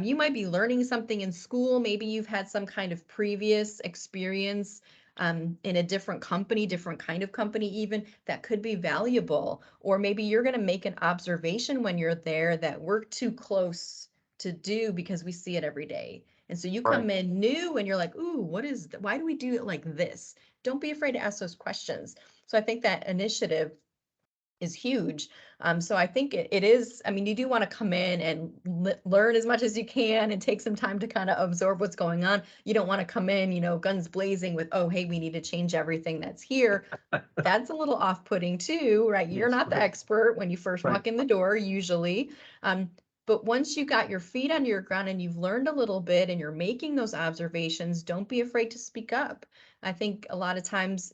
B: You might be learning something in school. Maybe you've had some kind of previous experience in a different company, different kind of company even, that could be valuable. Or maybe you're going to make an observation when you're there that we're too close to do because we see it every day. And so you come in new and you're like, ooh, why do we do it like this? Don't be afraid to ask those questions. So I think that initiative is huge. So I think it is, you do want to come in and learn as much as you can and take some time to kind of absorb what's going on. You don't want to come in, guns blazing with, oh, hey, we need to change everything that's here. That's a little off-putting too, right? You're not the expert when you first walk in the door, usually. But once you got your feet under your ground and you've learned a little bit and you're making those observations, don't be afraid to speak up. I think a lot of times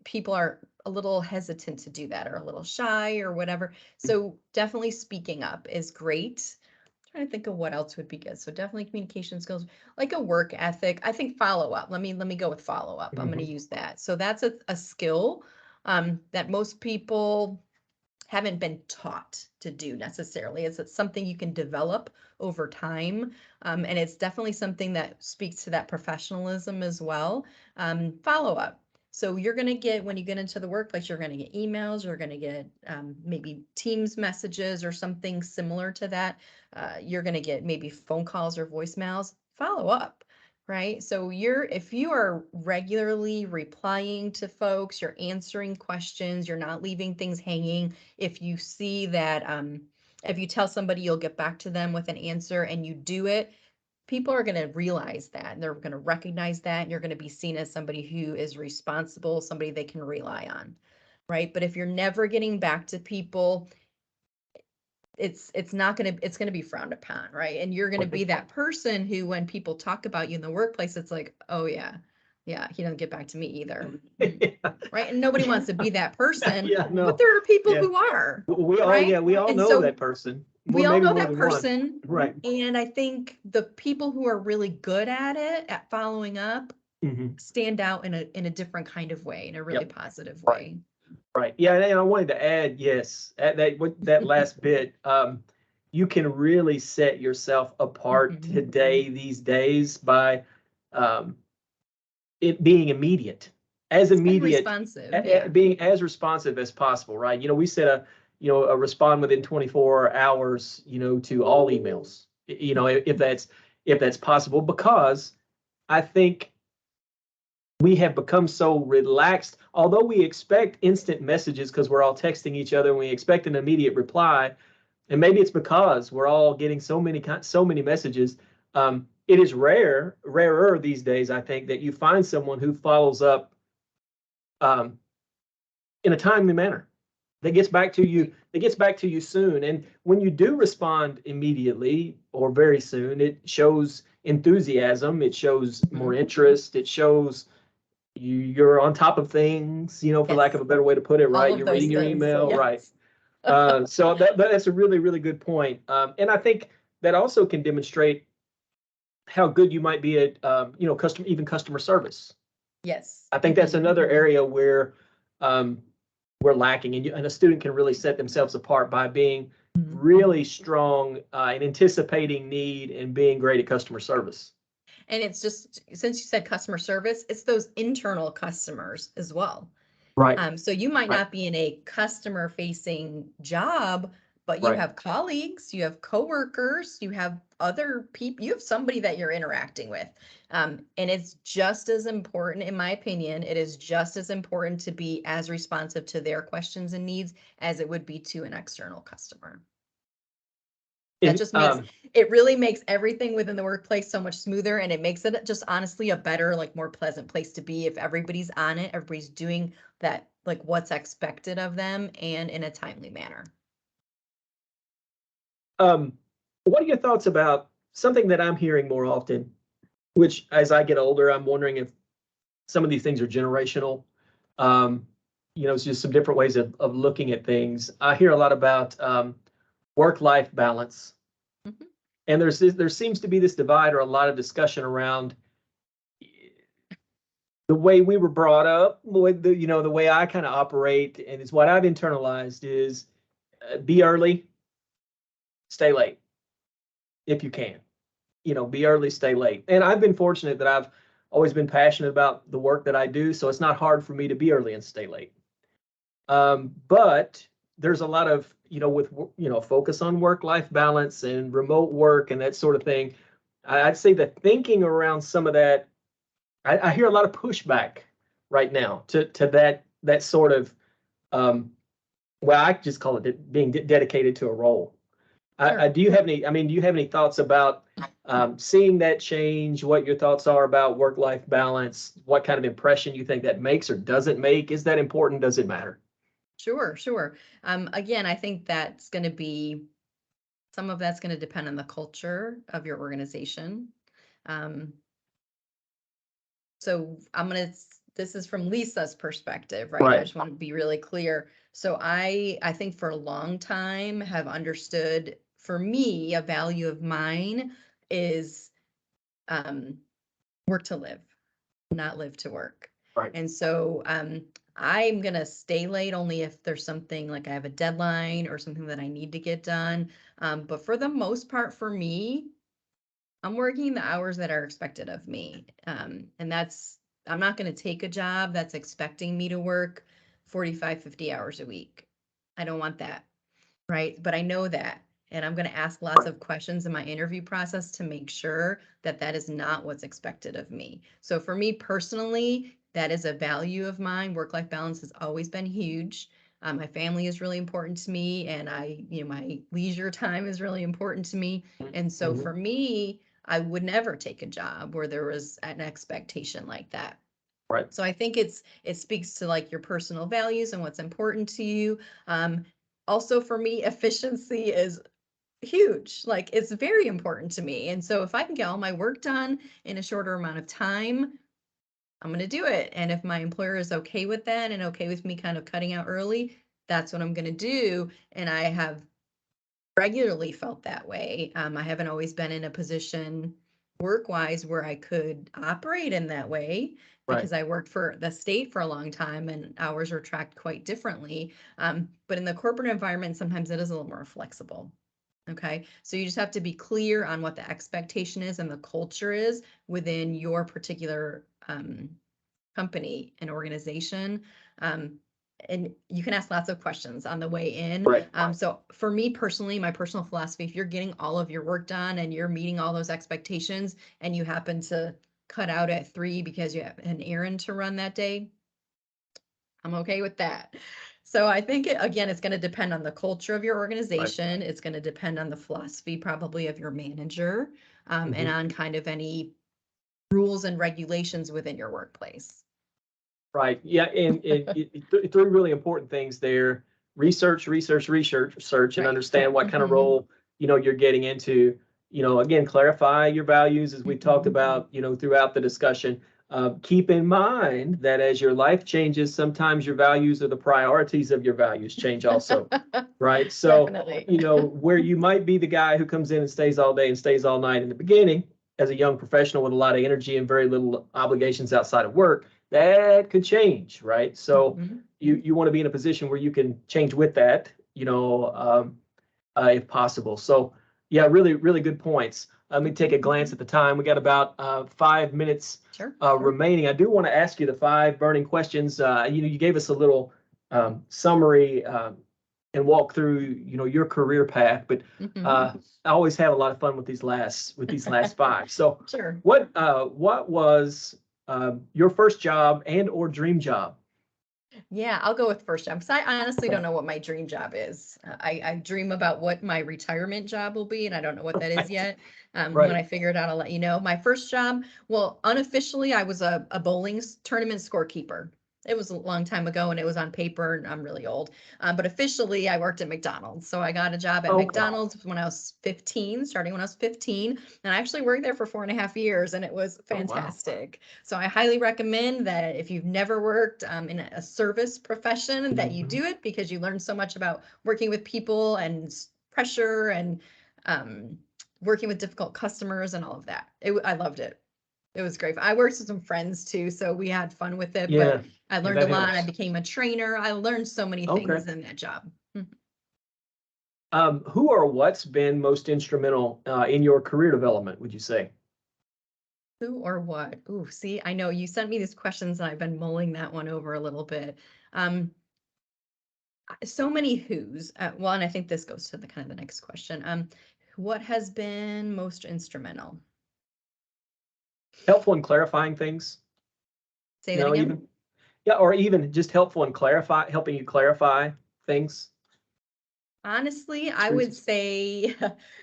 B: people are a little hesitant to do that or a little shy or whatever. So definitely speaking up is great. I'm trying to think of what else would be good. So definitely communication skills, like a work ethic. I think follow-up. Let me go with follow-up. I'm going to use that. So that's a skill that most people haven't been taught to do necessarily. It's something you can develop over time. And it's definitely something that speaks to that professionalism as well. Follow-up. So you're going to get, when you get into the workplace, you're going to get emails, you're going to get maybe Teams messages or something similar to that. You're going to get maybe phone calls or voicemails. Follow up, right? So if you are regularly replying to folks, you're answering questions, you're not leaving things hanging. If you see that, if you tell somebody you'll get back to them with an answer and you do it, people are going to realize that and they're going to recognize that, and you're going to be seen as somebody who is responsible, somebody they can rely on, right? But if you're never getting back to people, it's going to be frowned upon, right? And you're going to be that person who, when people talk about you in the workplace, it's like, oh yeah, he doesn't get back to me either. Right? And nobody wants to be that person. But there are people who are.
A: We all know that person.
B: We all know that person.
A: Right.
B: And I think the people who are really good at it, at following up, stand out in a different kind of way, in a really positive way.
A: Right. Yeah, and I wanted to add, yes, that last bit, you can really set yourself apart these days by it being immediate, being as responsive as possible, right? We set a respond within 24 hours, to all emails, if that's possible, because I think we have become so relaxed, although we expect instant messages because we're all texting each other and we expect an immediate reply. And maybe it's because we're all getting so many messages. It is rarer these days, I think, that you find someone who follows up in a timely manner, that gets back to you soon. And when you do respond immediately or very soon, it shows enthusiasm, it shows more interest, it shows you're on top of things, for lack of
B: Yes,
A: a better way to put it,
B: all
A: right?
B: of
A: You're
B: those
A: reading your
B: things.
A: email, right?
B: Yes.
A: So that's a really, really good point. And I think that also can demonstrate how good you might be at, customer service.
B: Yes.
A: I think that's another area where we're lacking, and a student can really set themselves apart by being really strong in anticipating need and being great at customer service.
B: And it's just, since you said customer service, it's those internal customers as well.
A: Right.
B: So you might
A: Right.
B: not be in a customer facing job, but you
A: Right.
B: have colleagues, you have coworkers, you have other people, you have somebody that you're interacting with. And it's just as important, in my opinion, it is just as important to be as responsive to their questions and needs as it would be to an external customer. That just makes, it really makes everything within the workplace so much smoother, and it makes it just honestly a better, like more pleasant place to be if everybody's on it, everybody's doing that, like what's expected of them and in a timely manner.
A: What are your thoughts about something that I'm hearing more often, which as I get older, I'm wondering if some of these things are generational. It's just some different ways of looking at things. I hear a lot about work-life balance. And there seems to be this divide or a lot of discussion around the way we were brought up, with the way I kind of operate, and it's what I've internalized is be early, stay late if you can. Be early, stay late. And I've been fortunate that I've always been passionate about the work that I do, so it's not hard for me to be early and stay late. But there's a lot of, with, focus on work-life balance and remote work and that sort of thing. I'd say the thinking around some of that, I hear a lot of pushback right now to that sort of, well, I just call it being dedicated to a role.
B: Sure.
A: Do you have any thoughts about seeing that change, what your thoughts are about work-life balance, what kind of impression you think that makes or doesn't make? Is that important? Does it matter?
B: Sure. Again, I think that's going to be, some of that's going to depend on the culture of your organization. So this is from Lisa's perspective, right?
A: Right.
B: I just want to be really clear. So I think for a long time have understood, for me, a value of mine is work to live, not live to work.
A: Right.
B: And so I'm going to stay late only if there's something like I have a deadline or something that I need to get done. But for the most part, for me, I'm working the hours that are expected of me. And I'm not going to take a job that's expecting me to work 45, 50 hours a week. I don't want that. Right. But I know that. And I'm going to ask lots of questions in my interview process to make sure that that is not what's expected of me. So for me personally, that is a value of mine. Work-life balance has always been huge. My family is really important to me, and my leisure time is really important to me. And so for me, I would never take a job where there was an expectation like that.
A: Right.
B: So I think it speaks to like your personal values and what's important to you. Also for me, efficiency is huge. Like it's very important to me. And so if I can get all my work done in a shorter amount of time, I'm going to do it. And if my employer is okay with that and okay with me kind of cutting out early, that's what I'm going to do. And I have regularly felt that way. I haven't always been in a position work-wise where I could operate in that way because I worked for the state for a long time and hours are tracked quite differently. But in the corporate environment, sometimes it is a little more flexible. Okay, so you just have to be clear on what the expectation is and the culture is within your particular company and organization. And you can ask lots of questions on the way in.
A: Right.
B: So for me personally, my personal philosophy, if you're getting all of your work done and you're meeting all those expectations and you happen to cut out at 3 because you have an errand to run that day, I'm okay with that. So I think again, it's going to depend on the culture of your organization. It's going to depend on the philosophy probably of your manager, and on kind of any rules and regulations within your workplace.
A: Right. Yeah. And three really important things there: research, and understand what kind of role, you're getting into. Again, clarify your values as we talked about, throughout the discussion. Keep in mind that as your life changes, sometimes your values or the priorities of your values change also, right? So,
B: Definitely.
A: where you might be the guy who comes in and stays all day and stays all night in the beginning as a young professional with a lot of energy and very little obligations outside of work, that could change, right? So you want to be in a position where you can change with that, if possible. So yeah, really, really good points. Let me take a glance at the time. We got about 5 minutes
B: Sure.
A: remaining. I do want to ask you the 5 burning questions. You gave us a little summary and walk through, your career path, but I always have a lot of fun with these last 5. So
B: Sure.
A: what was your first job and or dream job?
B: Yeah, I'll go with first job because I honestly don't know what my dream job is. I dream about what my retirement job will be, and I don't know what that is yet. When I figure it out, I'll let you know. My first job, well, unofficially, I was a bowling tournament scorekeeper. It was a long time ago, and it was on paper, and I'm really old. But officially, I worked at McDonald's. So I got a job at McDonald's when I was 15, starting when I was 15. And I actually worked there for 4.5 years, and it was fantastic. So I highly recommend that if you've never worked in a service profession, that you do it because you learn so much about working with people and pressure and working with difficult customers and all of that. I loved it. It was great. I worked with some friends too, so we had fun with it.
A: Yeah,
B: but I learned a lot.
A: helps.
B: I became a trainer. I learned so many things in that job.
A: Who or what's been most instrumental in your career development, would you say?
B: Who or what? Ooh, see, I know you sent me these questions and I've been mulling that one over a little bit. So many who's. Well, and I think this goes to the kind of the next question. What has been most instrumental?
A: Helpful in clarifying things.
B: Say that again.
A: Or even just helpful in helping you clarify things.
B: Honestly, I would say,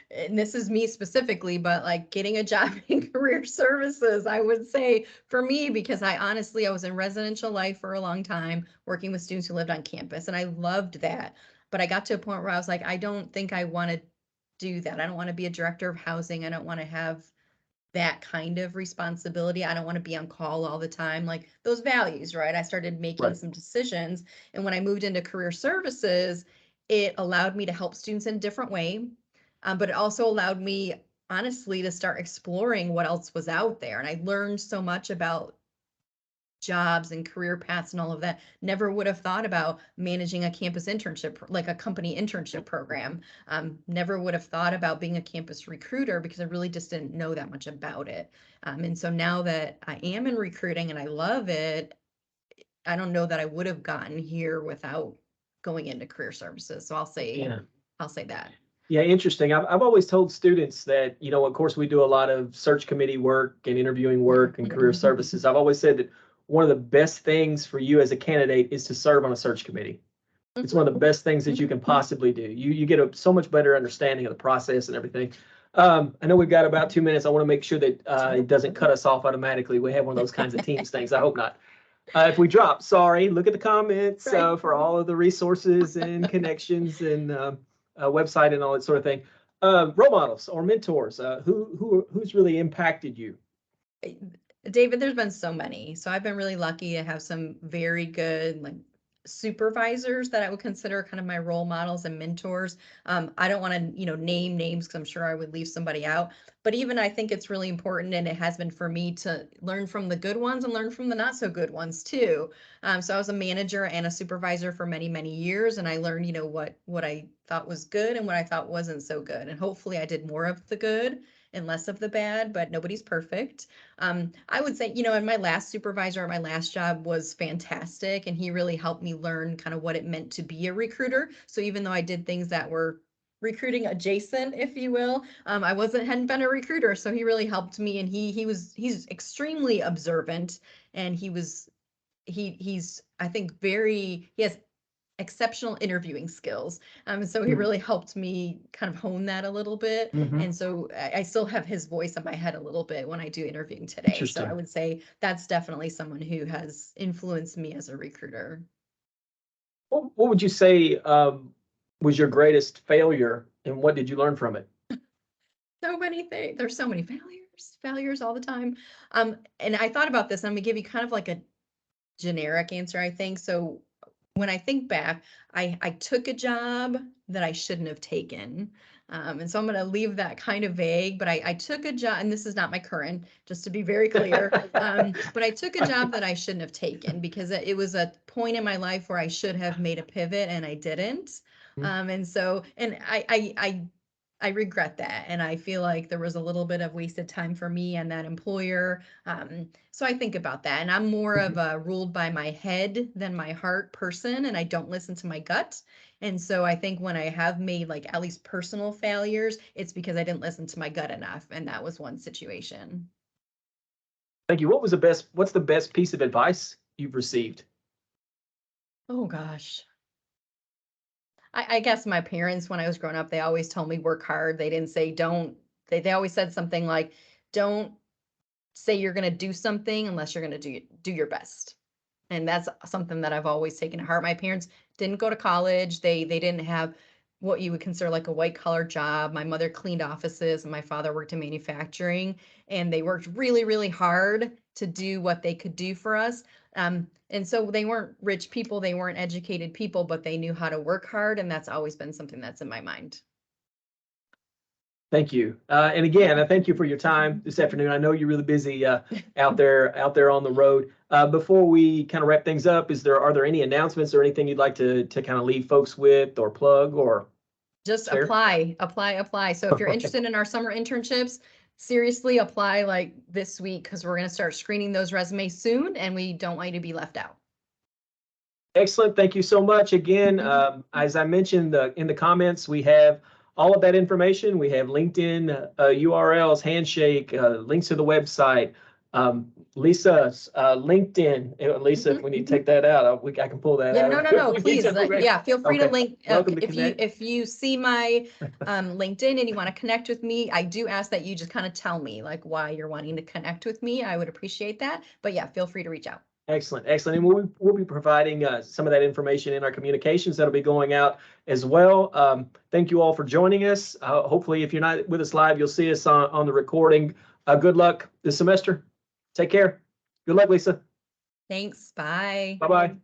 B: and this is me specifically, but like getting a job in career services, I would say for me, because I was in residential life for a long time, working with students who lived on campus, and I loved that. But I got to a point where I was like, I don't think I want to do that. I don't want to be a director of housing. I don't want to have that kind of responsibility. I don't want to be on call all the time. Like those values, right? I started making some decisions. And when I moved into career services, it allowed me to help students in a different way. But it also allowed me, honestly, to start exploring what else was out there. And I learned so much about jobs and career paths and all of that. Never would have thought about managing a campus internship, like a company internship program. Never would have thought about being a campus recruiter because I really just didn't know that much about it. And so now that I am in recruiting and I love it, I don't know that I would have gotten here without going into career services. So I'll say that.
A: Yeah, interesting. I've always told students that, of course, we do a lot of search committee work and interviewing work and career services. I've always said that one of the best things for you as a candidate is to serve on a search committee. It's one of the best things that you can possibly do. You get so much better understanding of the process and everything. I know we've got about 2 minutes. I want to make sure that it doesn't cut us off automatically. We have one of those kinds of Teams things. I hope not. If we drop, sorry, look at the comments for all of the resources and connections and website and all that sort of thing. Role models or mentors, who's really impacted you?
B: David, there's been so many. So I've been really lucky to have some very good like supervisors that I would consider kind of my role models and mentors. I don't want to, name names because I'm sure I would leave somebody out. But even I think it's really important, and it has been for me to learn from the good ones and learn from the not so good ones too. So I was a manager and a supervisor for many, many years, and I learned, what I thought was good and what I thought wasn't so good. And hopefully I did more of the good and less of the bad, but nobody's perfect. I would say, and my last supervisor at my last job was fantastic, and he really helped me learn kind of what it meant to be a recruiter. So even though I did things that were recruiting adjacent, if you will, I hadn't been a recruiter, so he really helped me. And he's extremely observant, and he's I think he has exceptional interviewing skills. So he really helped me kind of hone that a little bit. And so I still have his voice in my head a little bit when I do interviewing today. So I would say that's definitely someone who has influenced me as a recruiter.
A: What would you say was your greatest failure, and what did you learn from it?
B: So many things. There's so many failures. failures all the time. And I thought about this, and I'm gonna give you kind of like a generic answer, I think. So when I think back, I took a job that I shouldn't have taken. And so I'm going to leave that kind of vague, but I took a job, and this is not my current, just to be very clear. But I took a job that I shouldn't have taken because it was a point in my life where I should have made a pivot and I didn't. And so, and I regret that. And I feel like there was a little bit of wasted time for me and that employer. So I think about that. And I'm more of a ruled by my head than my heart person. And I don't listen to my gut. And so I think when I have made like at least personal failures, it's because I didn't listen to my gut enough. And that was one situation.
A: Thank you. What's the best piece of advice you've received?
B: Oh, gosh. I guess my parents, when I was growing up, they always told me work hard. They didn't say don't. They always said something like, don't say you're going to do something unless you're going to do your best. And that's something that I've always taken to heart. My parents didn't go to college. They didn't have what you would consider like a white collar job. My mother cleaned offices and my father worked in manufacturing, and they worked really, really hard to do what they could do for us. And so they weren't rich people, they weren't educated people, but they knew how to work hard. And that's always been something that's in my mind.
A: Thank you. And again, I thank you for your time this afternoon. I know you're really busy out there on the road. Before we kind of wrap things up, are there any announcements or anything you'd like to kind of leave folks with or plug or
B: just
A: share?
B: apply. So if you're interested in our summer internships, seriously apply like this week, because we're going to start screening those resumes soon, and we don't want you to be left out.
A: Excellent. Thank you so much. Again, as I mentioned in the comments, we have all of that information. We have LinkedIn URLs, Handshake, links to the website. Lisa's LinkedIn. Lisa, if we need to take that out, I can pull that
B: Yeah,
A: out.
B: no, please. Yeah, feel free to link.
A: Welcome to connect.
B: If you see my LinkedIn and you want to connect with me, I do ask that you just kind of tell me like why you're wanting to connect with me. I would appreciate that. But yeah, feel free to reach out.
A: Excellent. And we'll be providing some of that information in our communications that'll be going out as well. Thank you all for joining us. Hopefully, if you're not with us live, you'll see us on the recording. Good luck this semester. Take care. Good luck, Lisa.
B: Thanks. Bye.
A: Bye-bye.